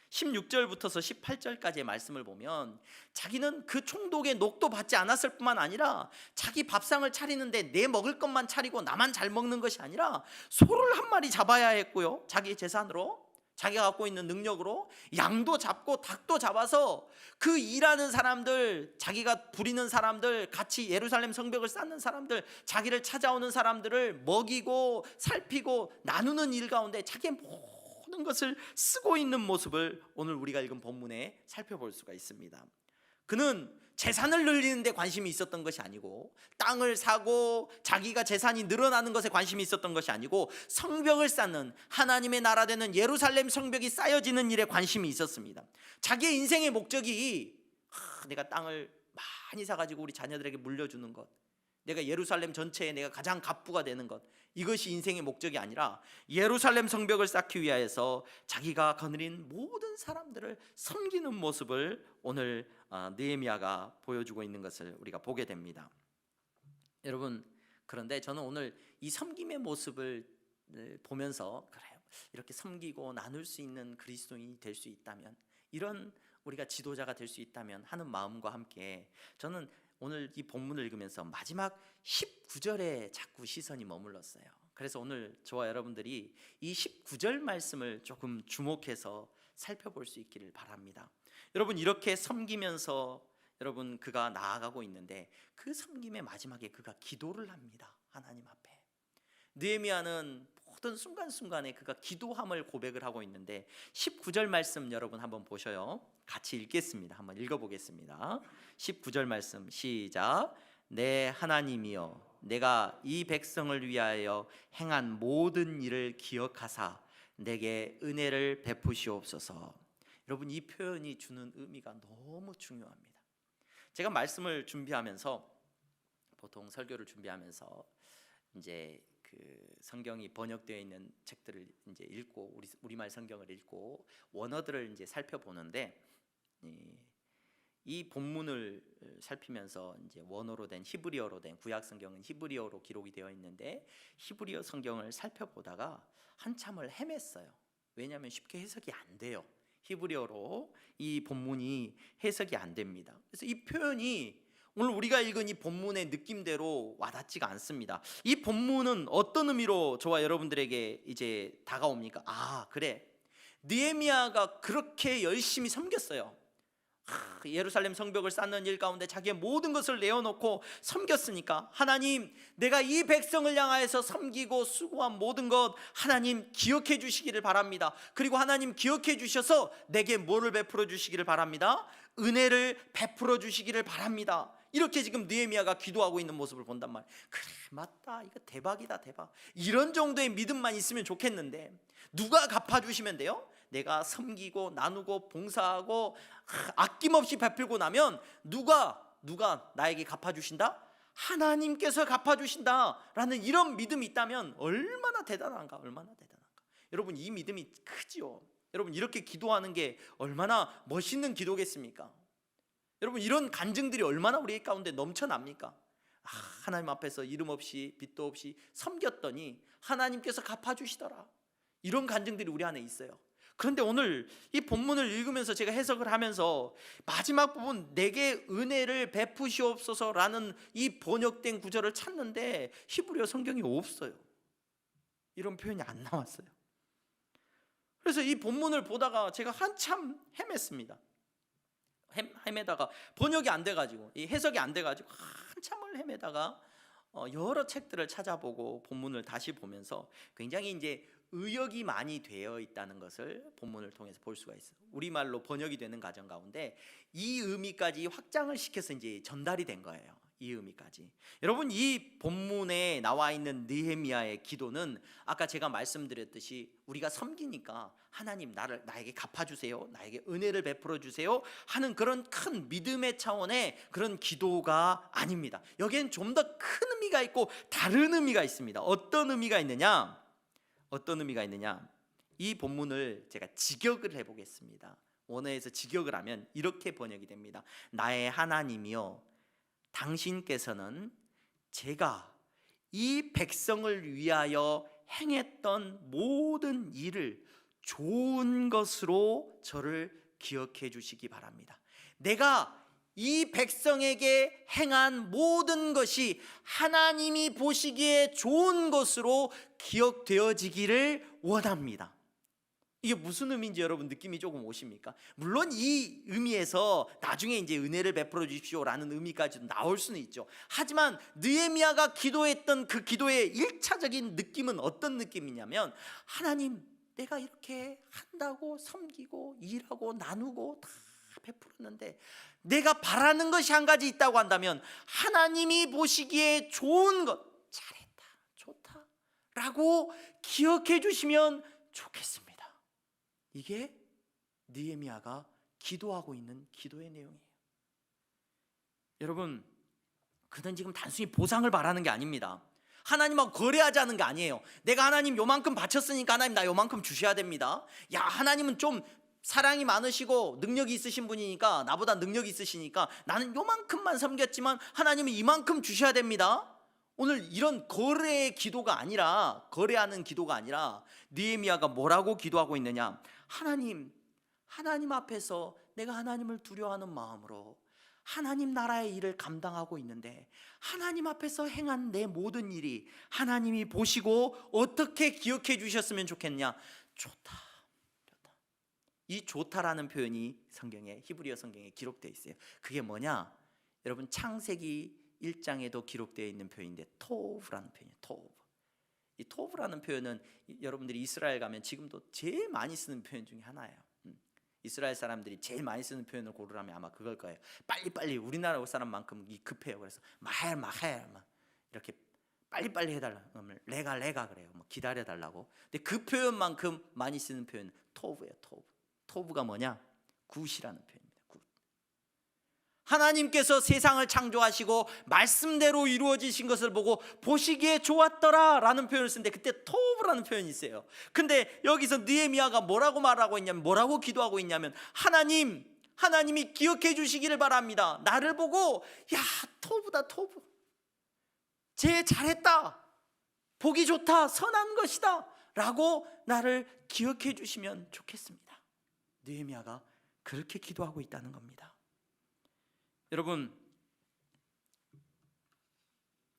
16절부터서 18절까지의 말씀을 보면 자기는 그 총독의 녹도 받지 않았을 뿐만 아니라 자기 밥상을 차리는데 내 먹을 것만 차리고 나만 잘 먹는 것이 아니라 소를 한 마리 잡아야 했고요, 자기 재산으로 자기가 갖고 있는 능력으로 양도 잡고 닭도 잡아서 그 일하는 사람들, 자기가 부리는 사람들, 같이 예루살렘 성벽을 쌓는 사람들, 자기를 찾아오는 사람들을 먹이고 살피고 나누는 일 가운데 자기의 모든 것을 쓰고 있는 모습을 오늘 우리가 읽은 본문에 살펴볼 수가 있습니다. 그는 재산을 늘리는 데 관심이 있었던 것이 아니고 땅을 사고 자기가 재산이 늘어나는 것에 관심이 있었던 것이 아니고 성벽을 쌓는 하나님의 나라 되는 예루살렘 성벽이 쌓여지는 일에 관심이 있었습니다. 자기의 인생의 목적이 내가 땅을 많이 사가지고 우리 자녀들에게 물려주는 것, 내가 예루살렘 전체에 내가 가장 갑부가 되는 것, 이것이 인생의 목적이 아니라 예루살렘 성벽을 쌓기 위하여서 자기가 거느린 모든 사람들을 섬기는 모습을 오늘 느헤미야가 보여주고 있는 것을 우리가 보게 됩니다. 여러분, 그런데 저는 오늘 이 섬김의 모습을 보면서 그래요, 이렇게 섬기고 나눌 수 있는 그리스도인이 될 수 있다면, 이런 우리가 지도자가 될 수 있다면 하는 마음과 함께 저는 오늘 이 본문을 읽으면서 마지막 19절에 자꾸 시선이 머물렀어요. 그래서 오늘 저와 여러분들이 이 19절 말씀을 조금 주목해서 살펴볼 수 있기를 바랍니다. 여러분, 이렇게 섬기면서 여러분 그가 나아가고 있는데 그 섬김의 마지막에 그가 기도를 합니다. 하나님 앞에. 느헤미야는 모든 순간순간에 그가 기도함을 고백을 하고 있는데 19절 말씀 여러분 한번 보셔요. 같이 읽겠습니다. 한번 읽어보겠습니다. 19절 말씀 시작. 내 하나님이여, 내가 이 백성을 위하여 행한 모든 일을 기억하사 내게 은혜를 베푸시옵소서. 여러분, 이 표현이 주는 의미가 너무 중요합니다. 제가 말씀을 준비하면서, 보통 설교를 준비하면서 이제 그 성경이 번역되어 있는 책들을 이제 읽고 우리말 성경을 읽고 원어들을 이제 살펴보는데, 이 본문을 살피면서 이제 원어로 된 히브리어로 된 구약 성경은 히브리어로 기록이 되어 있는데 히브리어 성경을 살펴보다가 한참을 헤맸어요. 왜냐하면 쉽게 해석이 안 돼요. 히브리어로 이 본문이 해석이 안 됩니다. 그래서 이 표현이 오늘 우리가 읽은 이 본문의 느낌대로 와닿지가 않습니다. 이 본문은 어떤 의미로 저와 여러분들에게 이제 다가옵니까? 아, 그래, 느헤미야가 그렇게 열심히 섬겼어요. 예루살렘 성벽을 쌓는 일 가운데 자기의 모든 것을 내어놓고 섬겼으니까 하나님, 내가 이 백성을 향하여서 섬기고 수고한 모든 것 하나님 기억해 주시기를 바랍니다. 그리고 하나님 기억해 주셔서 내게 뭐를 베풀어 주시기를 바랍니다? 은혜를 베풀어 주시기를 바랍니다. 이렇게 지금 느헤미야가 기도하고 있는 모습을 본단 말이에요. 그래, 맞다, 이거 대박이다, 대박. 이런 정도의 믿음만 있으면 좋겠는데 누가 갚아주시면 돼요? 내가 섬기고 나누고 봉사하고 아낌없이 베풀고 나면 누가 나에게 갚아주신다? 하나님께서 갚아주신다라는 이런 믿음이 있다면 얼마나 대단한가, 얼마나 대단한가. 여러분, 이 믿음이 크지요. 여러분, 이렇게 기도하는 게 얼마나 멋있는 기도겠습니까? 여러분, 이런 간증들이 얼마나 우리 가운데 넘쳐납니까? 하나님 앞에서 이름 없이 빚도 없이 섬겼더니 하나님께서 갚아주시더라. 이런 간증들이 우리 안에 있어요. 그런데 오늘 이 본문을 읽으면서 제가 해석을 하면서 마지막 부분 내게 은혜를 베푸시옵소서라는 이 번역된 구절을 찾는데 히브리어 성경이 없어요. 이런 표현이 안 나왔어요. 그래서 이 본문을 보다가 제가 한참 헤맸습니다. 헤매다가 번역이 안 돼가지고, 이 해석이 안 돼가지고 한참을 헤매다가 여러 책들을 찾아보고 본문을 다시 보면서 굉장히 이제 의역이 많이 되어 있다는 것을 본문을 통해서 볼 수가 있어요. 우리말로 번역이 되는 과정 가운데 이 의미까지 확장을 시켜서 이제 전달이 된 거예요. 이 의미까지. 여러분, 이 본문에 나와 있는 느헤미야의 기도는 아까 제가 말씀드렸듯이 우리가 섬기니까 하나님 나에게 갚아주세요, 나에게 은혜를 베풀어 주세요 하는 그런 큰 믿음의 차원의 그런 기도가 아닙니다. 여기엔 좀 더 큰 의미가 있고 다른 의미가 있습니다. 어떤 의미가 있느냐? 이 본문을 제가 직역을 해보겠습니다. 원어에서 직역을 하면 이렇게 번역이 됩니다. 나의 하나님이여, 당신께서는 제가 이 백성을 위하여 행했던 모든 일을 좋은 것으로 저를 기억해 주시기 바랍니다. 내가 이 백성에게 행한 모든 것이 하나님이 보시기에 좋은 것으로 기억되어지기를 원합니다. 이게 무슨 의미인지 여러분 느낌이 조금 오십니까? 물론 이 의미에서 나중에 이제 은혜를 베풀어 주십시오라는 의미까지도 나올 수는 있죠. 하지만 느헤미야가 기도했던 그 기도의 1차적인 느낌은 어떤 느낌이냐면, 하나님, 내가 이렇게 한다고 섬기고 일하고 나누고 다 베풀었는데 내가 바라는 것이 한 가지 있다고 한다면, 하나님이 보시기에 좋은 것, 잘했다, 좋다 라고 기억해 주시면 좋겠습니다. 이게 느헤미야가 기도하고 있는 기도의 내용이에요. 여러분, 그는 지금 단순히 보상을 바라는 게 아닙니다. 하나님하고 거래하자는 게 아니에요. 내가 하나님 요만큼 바쳤으니까 하나님 나 요만큼 주셔야 됩니다. 야, 하나님은 좀 사랑이 많으시고 능력이 있으신 분이니까, 나보다 능력이 있으시니까 나는 요만큼만 섬겼지만 하나님은 이만큼 주셔야 됩니다. 오늘 이런 거래의 기도가 아니라, 거래하는 기도가 아니라 느헤미야가 뭐라고 기도하고 있느냐? 하나님 앞에서 내가 하나님을 두려워하는 마음으로 하나님 나라의 일을 감당하고 있는데, 하나님 앞에서 행한 내 모든 일이 하나님이 보시고 어떻게 기억해 주셨으면 좋겠냐? 좋다. 이 좋다라는 표현이 성경에, 히브리어 성경에 기록되어 있어요. 그게 뭐냐? 여러분, 창세기 1장에도 기록되어 있는 표현인데 토브라는 표현이에요. 토브. 이 토브라는 표현은 여러분들이 이스라엘 가면 지금도 제일 많이 쓰는 표현 중에 하나예요. 이스라엘 사람들이 제일 많이 쓰는 표현을 고르라면 아마 그걸 거예요. 빨리빨리, 우리나라 사람만큼 급해요. 그래서 마헬 이렇게 빨리빨리 해달라. 레가 그래요. 뭐 기다려달라고. 근데 그 표현만큼 많이 쓰는 표현은 토브예요. 토브가 뭐냐? 굿이라는 표현입니다. 굿. 하나님께서 세상을 창조하시고 말씀대로 이루어지신 것을 보고 보시기에 좋았더라 라는 표현을 쓰는데, 그때 토브라는 표현이 있어요. 근데 여기서 느헤미야가 뭐라고 말하고 있냐면, 뭐라고 기도하고 있냐면, 하나님이 기억해 주시기를 바랍니다. 나를 보고 야, 토브다, 토브, 쟤 잘했다, 보기 좋다, 선한 것이다 라고 나를 기억해 주시면 좋겠습니다. 느헤미야가 그렇게 기도하고 있다는 겁니다. 여러분,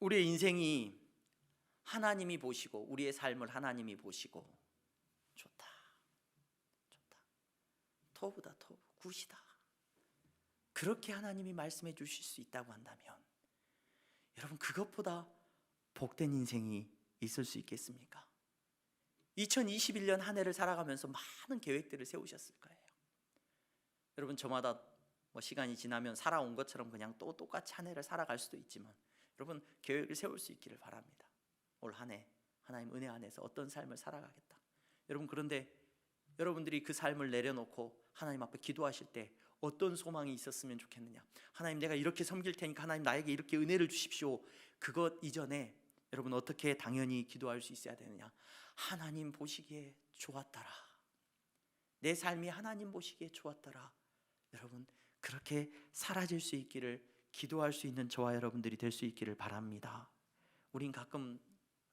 우리의 인생이 하나님이 보시고, 우리의 삶을 하나님이 보시고 좋다, 토브다, 토브, 굿이다, 그렇게 하나님이 말씀해 주실 수 있다고 한다면, 여러분, 그것보다 복된 인생이 있을 수 있겠습니까? 2021년 한 해를 살아가면서 많은 계획들을 세우셨을 거예요. 여러분, 저마다 뭐 시간이 지나면 살아온 것처럼 그냥 또 똑같이 한 해를 살아갈 수도 있지만, 여러분, 계획을 세울 수 있기를 바랍니다. 올 한 해 하나님 은혜 안에서 어떤 삶을 살아가겠다. 여러분, 그런데 여러분들이 그 삶을 내려놓고 하나님 앞에 기도하실 때 어떤 소망이 있었으면 좋겠느냐? 하나님, 내가 이렇게 섬길 테니까 하나님 나에게 이렇게 은혜를 주십시오. 그것 이전에 여러분 어떻게 당연히 기도할 수 있어야 되느냐? 하나님 보시기에 좋았더라, 내 삶이 하나님 보시기에 좋았더라. 여러분, 그렇게 사라질 수 있기를 기도할 수 있는 저와 여러분들이 될 수 있기를 바랍니다. 우린 가끔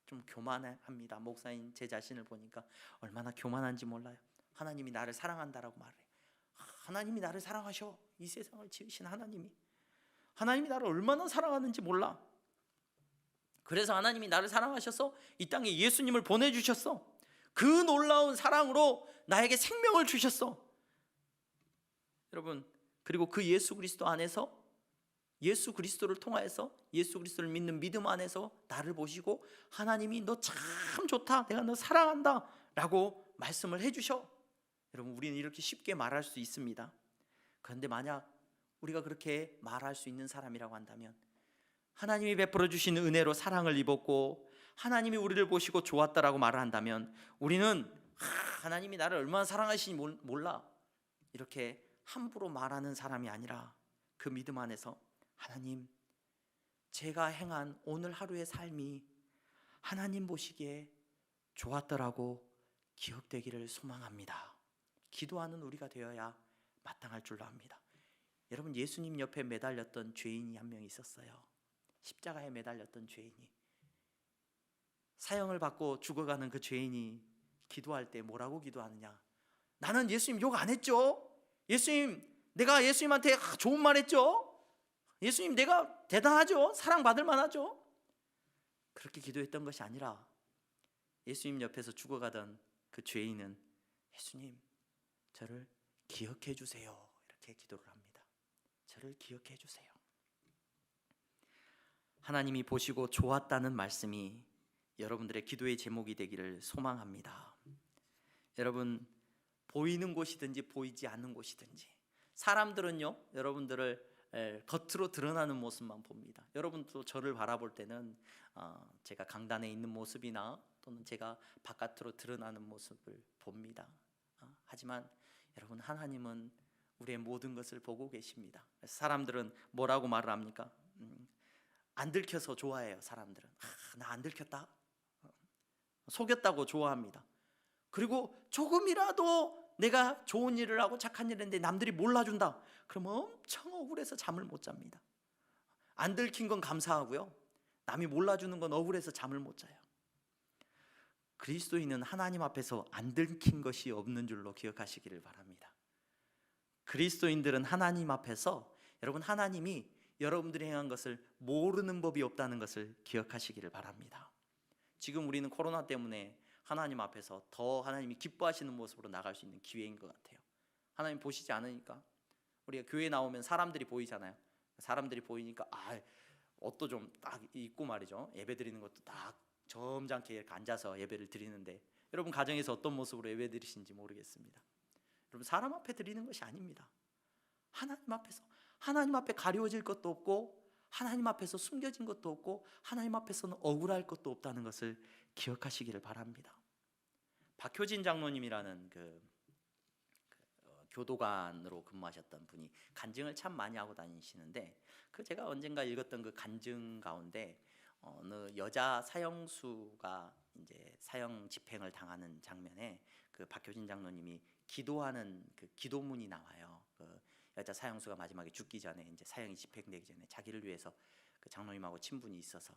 좀 교만합니다. 목사인 제 자신을 보니까 얼마나 교만한지 몰라요. 하나님이 나를 사랑한다라고 말해. 하나님이 나를 사랑하셔. 이 세상을 지으신 하나님이 나를 얼마나 사랑하는지 몰라. 그래서 하나님이 나를 사랑하셔서 이 땅에 예수님을 보내주셨어. 그 놀라운 사랑으로 나에게 생명을 주셨어. 여러분, 그리고 그 예수 그리스도 안에서, 예수 그리스도를 통하여서, 예수 그리스도를 믿는 믿음 안에서 나를 보시고 하나님이 너 참 좋다, 내가 너 사랑한다 라고 말씀을 해주셔. 여러분, 우리는 이렇게 쉽게 말할 수 있습니다. 그런데 만약 우리가 그렇게 말할 수 있는 사람이라고 한다면, 하나님이 베풀어 주신 은혜로 사랑을 입었고 하나님이 우리를 보시고 좋았다라고 말을 한다면, 우리는 하나님이 나를 얼마나 사랑하시니 몰라, 이렇게 함부로 말하는 사람이 아니라 그 믿음 안에서 하나님, 제가 행한 오늘 하루의 삶이 하나님 보시기에 좋았더라고 기억되기를 소망합니다. 기도하는 우리가 되어야 마땅할 줄로 압니다. 여러분, 예수님 옆에 매달렸던 죄인이 한 명 있었어요. 십자가에 매달렸던 죄인이, 사형을 받고 죽어가는 그 죄인이 기도할 때 뭐라고 기도하느냐? 나는 예수님 욕 안 했죠? 예수님, 내가 예수님한테 좋은 말 했죠? 예수님, 내가 대단하죠? 사랑받을 만하죠? 그렇게 기도했던 것이 아니라 예수님 옆에서 죽어가던 그 죄인은 예수님, 저를 기억해 주세요, 이렇게 기도를 합니다. 저를 기억해 주세요. 하나님이 보시고 좋았다는 말씀이 여러분들의 기도의 제목이 되기를 소망합니다. 여러분, 보이는 곳이든지 보이지 않는 곳이든지, 사람들은요, 여러분들을 겉으로 드러나는 모습만 봅니다. 여러분도 저를 바라볼 때는 제가 강단에 있는 모습이나 또는 제가 바깥으로 드러나는 모습을 봅니다. 하지만 여러분, 하나님은 우리의 모든 것을 보고 계십니다. 사람들은 뭐라고 말을 합니까? 안 들켜서 좋아해요. 사람들은 나 안 들켰다, 속였다고 좋아합니다. 그리고 조금이라도 내가 좋은 일을 하고 착한 일을 했는데 남들이 몰라준다, 그럼 엄청 억울해서 잠을 못 잡니다. 안 들킨 건 감사하고요, 남이 몰라주는 건 억울해서 잠을 못 자요. 그리스도인은 하나님 앞에서 안 들킨 것이 없는 줄로 기억하시기를 바랍니다. 그리스도인들은 하나님 앞에서, 여러분, 하나님이 여러분들이 행한 것을 모르는 법이 없다는 것을 기억하시기를 바랍니다. 지금 우리는 코로나 때문에 하나님 앞에서 더 하나님이 기뻐하시는 모습으로 나갈 수 있는 기회인 것 같아요. 하나님 보시지 않으니까, 우리가 교회 나오면 사람들이 보이잖아요. 사람들이 보이니까 옷도 좀 딱 입고 말이죠, 예배 드리는 것도 딱 점잖게 이렇게 앉아서 예배를 드리는데, 여러분 가정에서 어떤 모습으로 예배 드리시는지 모르겠습니다. 여러분, 사람 앞에 드리는 것이 아닙니다. 하나님 앞에서, 하나님 앞에 가려워질 것도 없고 하나님 앞에서 숨겨진 것도 없고 하나님 앞에서는 억울할 것도 없다는 것을 기억하시기를 바랍니다. 박효진 장로님이라는 교도관으로 근무하셨던 분이 간증을 참 많이 하고 다니시는데, 제가 언젠가 읽었던 그 간증 가운데 어느 여자 사형수가 이제 사형 집행을 당하는 장면에 그 박효진 장로님이 기도하는 그 기도문이 나와요. 그 여자 사형수가 마지막에 죽기 전에, 이제 사형이 집행되기 전에 자기를 위해서 그 장로님하고 친분이 있어서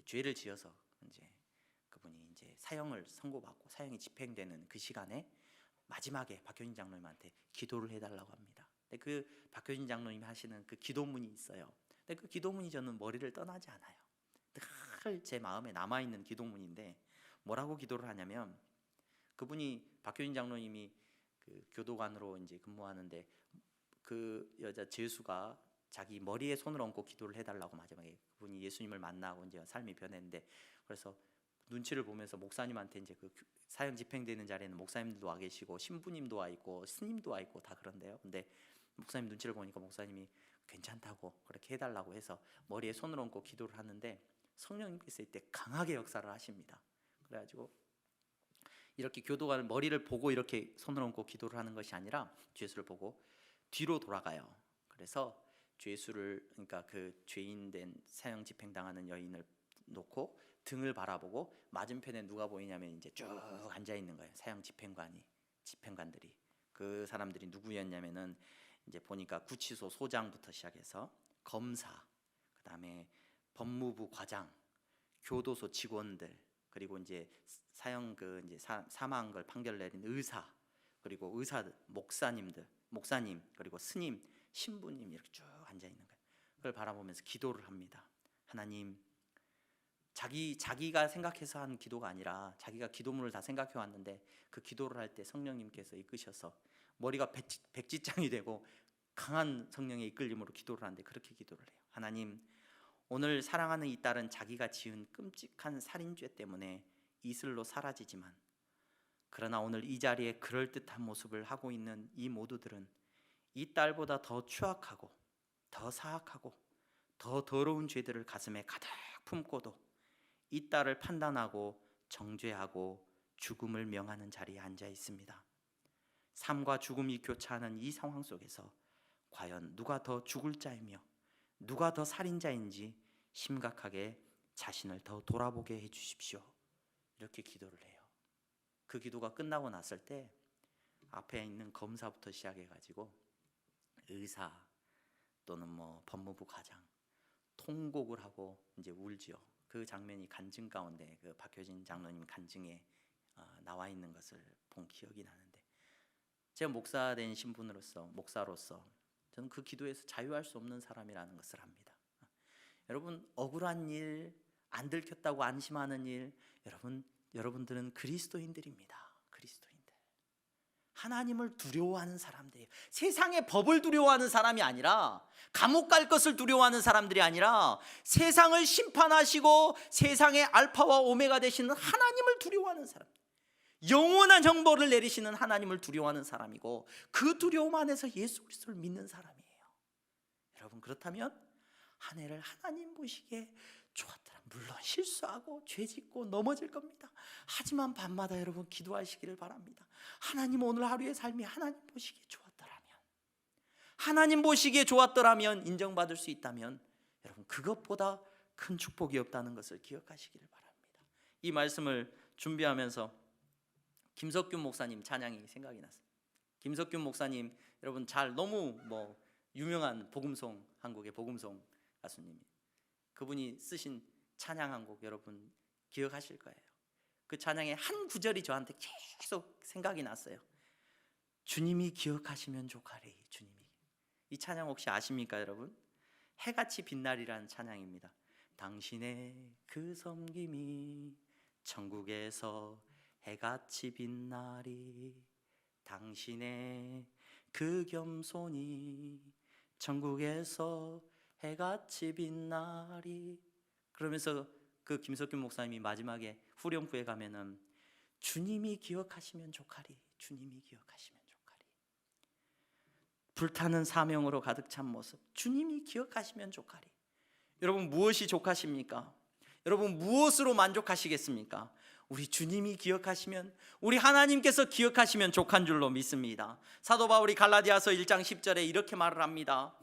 죄를 지어서 이제 그분이 이제 사형을 선고받고 사형이 집행되는 그 시간에 마지막에 박효진 장로님한테 기도를 해달라고 합니다. 근데 그 박효진 장로님이 하시는 그 기도문이 있어요. 근데 그 기도문이 저는 머리를 떠나지 않아요. 늘 제 마음에 남아있는 기도문인데, 뭐라고 기도를 하냐면, 그분이, 박효진 장로님이 그 교도관으로 이제 근무하는데 그 여자 죄수가 자기 머리에 손을 얹고 기도를 해달라고, 마지막에 그분이 예수님을 만나고 이제 삶이 변했는데, 그래서 눈치를 보면서 목사님한테, 이제 그 사형 집행되는 자리에는 목사님도 와 계시고 신부님도 와 있고 스님도 와 있고 다 그런데요. 근데 목사님 눈치를 보니까 목사님이 괜찮다고 그렇게 해달라고 해서 머리에 손을 얹고 기도를 하는데, 성령님께서 이때 강하게 역사를 하십니다. 그래가지고 이렇게 교도관을 머리를 보고 이렇게 손을 얹고 기도를 하는 것이 아니라 죄수를 보고 뒤로 돌아가요. 그래서 죄수를, 그러니까 그 죄인된 사형 집행당하는 여인을 놓고 등을 바라보고 맞은편에 누가 보이냐면 이제 쭉 앉아 있는 거예요. 사형 집행관들이. 그 사람들이 누구였냐면은 이제 보니까 구치소 소장부터 시작해서 검사, 그다음에 법무부 과장, 교도소 직원들, 그리고 이제 사형 이제 사망한 걸 판결 내린 의사, 그리고 의사들, 목사님, 그리고 스님, 신부님, 이렇게 쭉 앉아 있는 거예요. 그걸 바라보면서 기도를 합니다. 하나님, 자기가 생각해서 한 기도가 아니라 자기가 기도문을 다 생각해 왔는데 그 기도를 할 때 성령님께서 이끄셔서 머리가 백지장이 되고 강한 성령의 이끌림으로 기도를 하는데 그렇게 기도를 해요. 하나님, 오늘 사랑하는 이 딸은 자기가 지은 끔찍한 살인죄 때문에 이슬로 사라지지만, 그러나 오늘 이 자리에 그럴듯한 모습을 하고 있는 이 모두들은 이 딸보다 더 추악하고 더 사악하고 더 더러운 죄들을 가슴에 가득 품고도 이 딸을 판단하고 정죄하고 죽음을 명하는 자리에 앉아 있습니다. 삶과 죽음이 교차하는 이 상황 속에서 과연 누가 더 죽을 자이며 누가 더 살인자인지 심각하게 자신을 더 돌아보게 해주십시오. 이렇게 기도를 해요. 그 기도가 끝나고 났을 때 앞에 있는 검사부터 시작해가지고 의사 또는 법무부 과장 통곡을 하고 이제 울지요. 그 장면이 간증 가운데 그 박효진 장로님 간증에 나와 있는 것을 본 기억이 나는데, 제가 목사된 신분으로서 목사로서 저는 그 기도에서 자유할 수 없는 사람이라는 것을 압니다. 여러분, 억울한 일, 안 들켰다고 안심하는 일, 여러분들은 그리스도인들입니다. 그리스도인들, 하나님을 두려워하는 사람들이에요. 세상의 법을 두려워하는 사람이 아니라, 감옥 갈 것을 두려워하는 사람들이 아니라, 세상을 심판하시고 세상의 알파와 오메가 되시는 하나님을 두려워하는 사람, 영원한 형벌을 내리시는 하나님을 두려워하는 사람이고, 그 두려움 안에서 예수 그리스도를 믿는 사람이에요. 여러분, 그렇다면 한 해를 하나님 보시기에 좋았더라. 물론 실수하고 죄짓고 넘어질 겁니다. 하지만 밤마다 여러분 기도하시기를 바랍니다. 하나님, 오늘 하루의 삶이 하나님 보시기에 좋았더라면, 하나님 보시기에 좋았더라면, 인정받을 수 있다면 여러분 그것보다 큰 축복이 없다는 것을 기억하시기를 바랍니다. 이 말씀을 준비하면서 김석균 목사님 찬양이 생각이 났어요. 김석균 목사님, 여러분 너무 유명한 복음송, 한국의 복음송 가수님이, 그분이 쓰신 찬양 한 곡 여러분 기억하실 거예요. 그 찬양의 한 구절이 저한테 계속 생각이 났어요. 주님이 기억하시면 좋가리. 주님이. 이 찬양 혹시 아십니까 여러분? 해같이 빛날이라는 찬양입니다. 당신의 그 섬김이 천국에서 해같이 빛나리. 당신의 그 겸손이 천국에서 해같이 빛나리. 그러면서 그 김석균 목사님이 마지막에 후렴구에 가면은 주님이 기억하시면 좋가리. 주님이 기억하시면 좋가리. 불타는 사명으로 가득 찬 모습, 주님이 기억하시면 좋가리. 여러분, 무엇이 족하십니까? 여러분, 무엇으로 만족하시겠습니까? 우리 주님이 기억하시면, 우리 하나님께서 기억하시면 족한 줄로 믿습니다. 사도 바울이 갈라디아서 1장 10절에 이렇게 말을 합니다.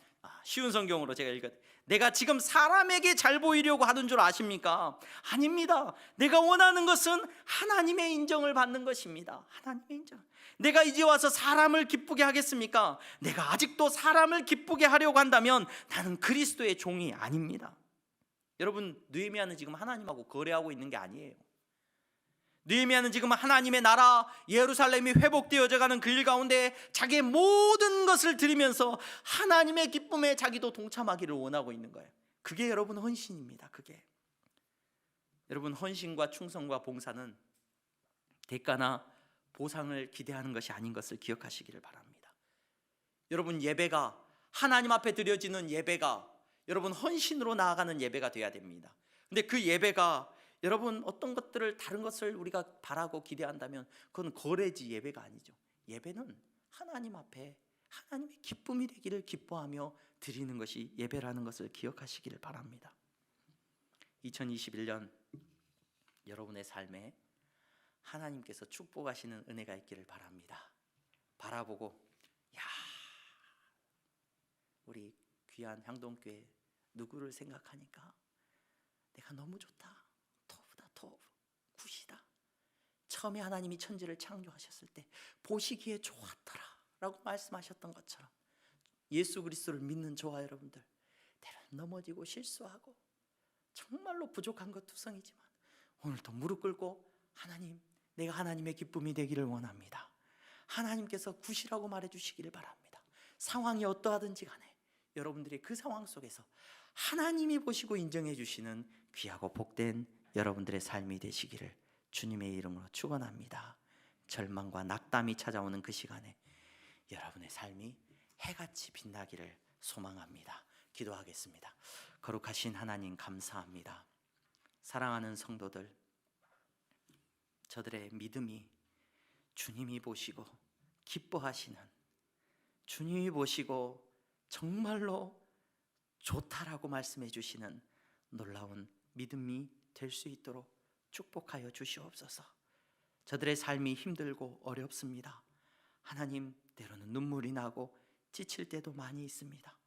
쉬운 성경으로 제가 읽어요. 내가 지금 사람에게 잘 보이려고 하는 줄 아십니까? 아닙니다. 내가 원하는 것은 하나님의 인정을 받는 것입니다. 하나님의 인정. 내가 이제 와서 사람을 기쁘게 하겠습니까? 내가 아직도 사람을 기쁘게 하려고 한다면 나는 그리스도의 종이 아닙니다. 여러분, 느헤미야는 지금 하나님하고 거래하고 있는 게 아니에요. 느헤미야는 지금 하나님의 나라 예루살렘이 회복되어져 가는 그 일 가운데 자기의 모든 것을 드리면서 하나님의 기쁨에 자기도 동참하기를 원하고 있는 거예요. 그게 여러분 헌신입니다. 그게 여러분, 헌신과 충성과 봉사는 대가나 보상을 기대하는 것이 아닌 것을 기억하시기를 바랍니다. 여러분, 예배가, 하나님 앞에 드려지는 예배가 여러분 헌신으로 나아가는 예배가 돼야 됩니다. 근데 그 예배가 여러분 어떤 것들을, 다른 것을 우리가 바라고 기대한다면 그건 거래지 예배가 아니죠. 예배는 하나님 앞에 하나님의 기쁨이 되기를 기뻐하며 드리는 것이 예배라는 것을 기억하시기를 바랍니다. 2021년 여러분의 삶에 하나님께서 축복하시는 은혜가 있기를 바랍니다. 바라보고, 야, 우리 귀한 향동교회 누구를 생각하니까 내가 너무 좋다, 굿이다. 처음에 하나님이 천지를 창조하셨을 때 보시기에 좋았더라 라고 말씀하셨던 것처럼, 예수 그리스도를 믿는 저와 여러분들, 때로는 넘어지고 실수하고 정말로 부족한 것 투성이지만 오늘도 무릎 꿇고, 하나님, 내가 하나님의 기쁨이 되기를 원합니다. 하나님께서 굿이라고 말해주시기를 바랍니다. 상황이 어떠하든지 간에 여러분들이 그 상황 속에서 하나님이 보시고 인정해 주시는 귀하고 복된 여러분들의 삶이 되시기를 주님의 이름으로 축원합니다. 절망과 낙담이 찾아오는 그 시간에 여러분의 삶이 해같이 빛나기를 소망합니다. 기도하겠습니다. 거룩하신 하나님, 감사합니다. 사랑하는 성도들, 저들의 믿음이 주님이 보시고 기뻐하시는, 주님이 보시고 정말로 좋다라고 말씀해 주시는 놀라운 믿음이 될 수 있도록 축복하여 주시옵소서. 저들의 삶이 힘들고 어렵습니다. 하나님, 때로는 눈물이 나고 지칠 때도 많이 있습니다.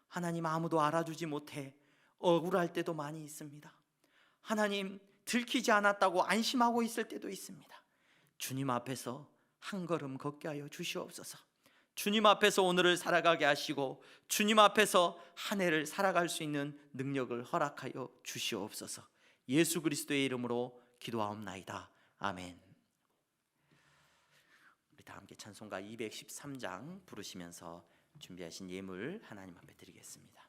하나님, 아무도 알아주지 못해 억울할 때도 많이 있습니다. 하나님, 들키지 않았다고 안심하고 있을 때도 있습니다. 주님 앞에서 한 걸음 걷게 하여 주시옵소서. 주님 앞에서 오늘을 살아가게 하시고 주님 앞에서 한 해를 살아갈 수 있는 능력을 허락하여 주시옵소서. 예수 그리스도의 이름으로 기도하옵나이다. 아멘. 우리 다 함께 찬송가 213장 부르시면서 준비하신 예물 하나님 앞에 드리겠습니다.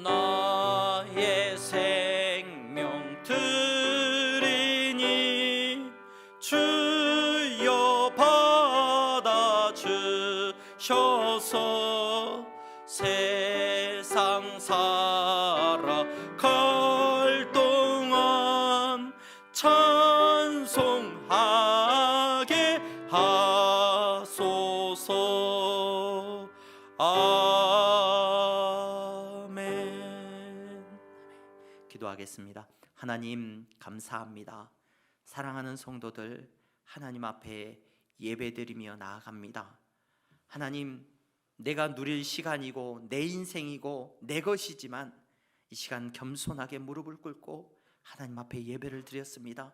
나의 생명 드리니 주여 받아주셔서 세상 살아갈 동안 찬송하게 하소서. 기도하겠습니다. 하나님, 감사합니다. 사랑하는 성도들, 하나님 앞에 예배드리며 나아갑니다. 하나님, 내가 누릴 시간이고 내 인생이고 내 것이지만 이 시간 겸손하게 무릎을 꿇고 하나님 앞에 예배를 드렸습니다.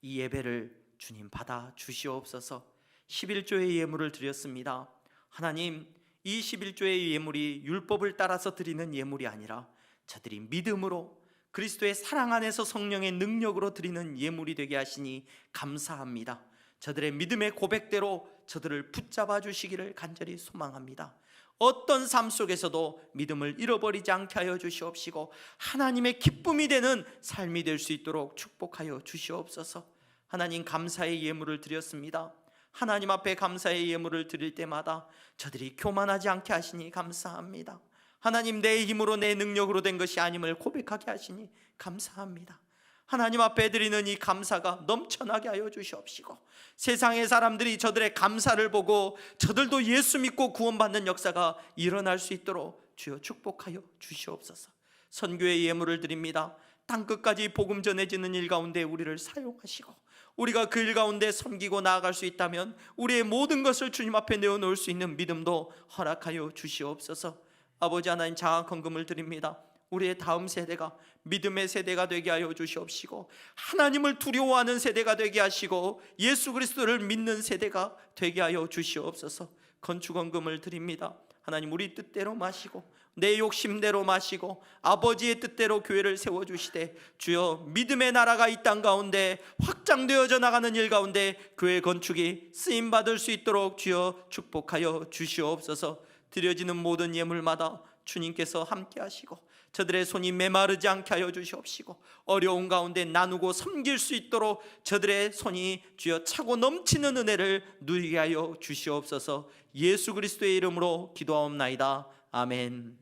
이 예배를 주님 받아 주시옵소서. 11조의 예물을 드렸습니다. 하나님, 이 11조의 예물이 율법을 따라서 드리는 예물이 아니라 저들이 믿음으로 그리스도의 사랑 안에서 성령의 능력으로 드리는 예물이 되게 하시니 감사합니다. 저들의 믿음의 고백대로 저들을 붙잡아 주시기를 간절히 소망합니다. 어떤 삶 속에서도 믿음을 잃어버리지 않게 하여 주시옵시고 하나님의 기쁨이 되는 삶이 될 수 있도록 축복하여 주시옵소서. 하나님, 감사의 예물을 드렸습니다. 하나님 앞에 감사의 예물을 드릴 때마다 저들이 교만하지 않게 하시니 감사합니다. 하나님, 내 힘으로 내 능력으로 된 것이 아님을 고백하게 하시니 감사합니다. 하나님 앞에 드리는 이 감사가 넘쳐나게 하여 주시옵시고 세상의 사람들이 저들의 감사를 보고 저들도 예수 믿고 구원받는 역사가 일어날 수 있도록 주여 축복하여 주시옵소서. 선교의 예물을 드립니다. 땅끝까지 복음 전해지는 일 가운데 우리를 사용하시고 우리가 그 일 가운데 섬기고 나아갈 수 있다면 우리의 모든 것을 주님 앞에 내어놓을 수 있는 믿음도 허락하여 주시옵소서. 아버지 하나님, 장학 헌금을 드립니다. 우리의 다음 세대가 믿음의 세대가 되게 하여 주시옵시고 하나님을 두려워하는 세대가 되게 하시고 예수 그리스도를 믿는 세대가 되게 하여 주시옵소서. 건축 헌금을 드립니다. 하나님, 우리 뜻대로 마시고 내 욕심대로 마시고 아버지의 뜻대로 교회를 세워주시되 주여 믿음의 나라가 이 땅 가운데 확장되어져 나가는 일 가운데 교회 건축이 쓰임받을 수 있도록 주여 축복하여 주시옵소서. 드려지는 모든 예물마다 주님께서 함께 하시고 저들의 손이 메마르지 않게 하여 주시옵시고 어려운 가운데 나누고 섬길 수 있도록 저들의 손이 주여 차고 넘치는 은혜를 누리게 하여 주시옵소서. 예수 그리스도의 이름으로 기도하옵나이다. 아멘.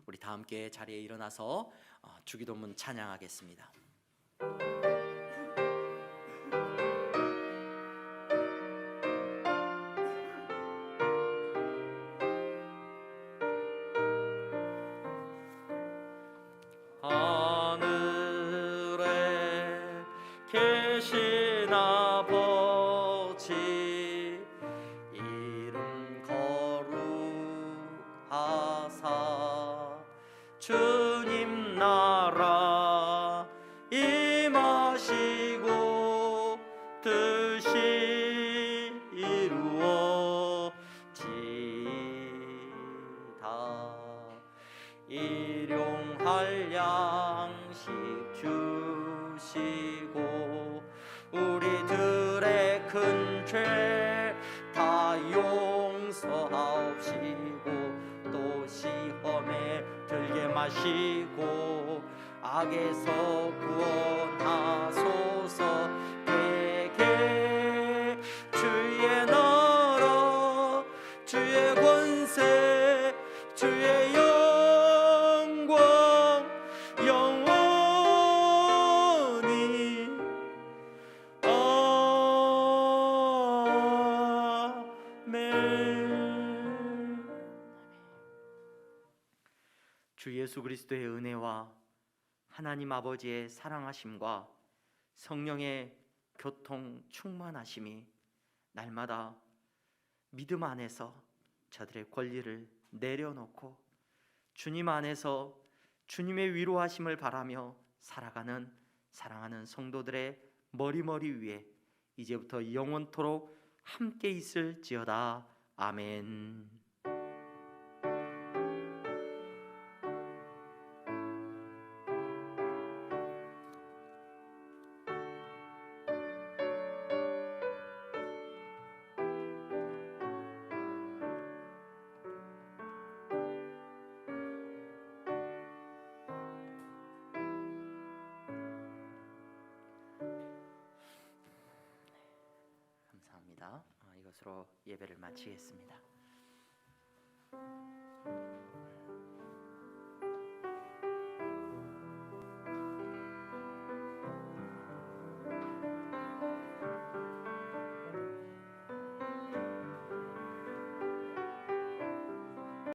우리 다 함께 자리에 일어나서 주기도문 찬양하겠습니다. 하늘에 계신 아버지, 이름 거룩하사 주님 나라 임하시고 뜻이 이루어지다. 일용할 양식 주시고 구원하시고 악에서 구원하소서. 되게 주의 나라 주의 권세 주의 영광 영원히 아멘. 주 예수 그리스도의 은혜와 하나님 아버지의 사랑하심과 성령의 교통 충만하심이 날마다 믿음 안에서 저들의 권리를 내려놓고 주님 안에서 주님의 위로하심을 바라며 살아가는 사랑하는 성도들의 머리 위에 이제부터 영원토록 함께 있을지어다. 아멘. 감사합니다. 이것으로 예배를 마치겠습니다.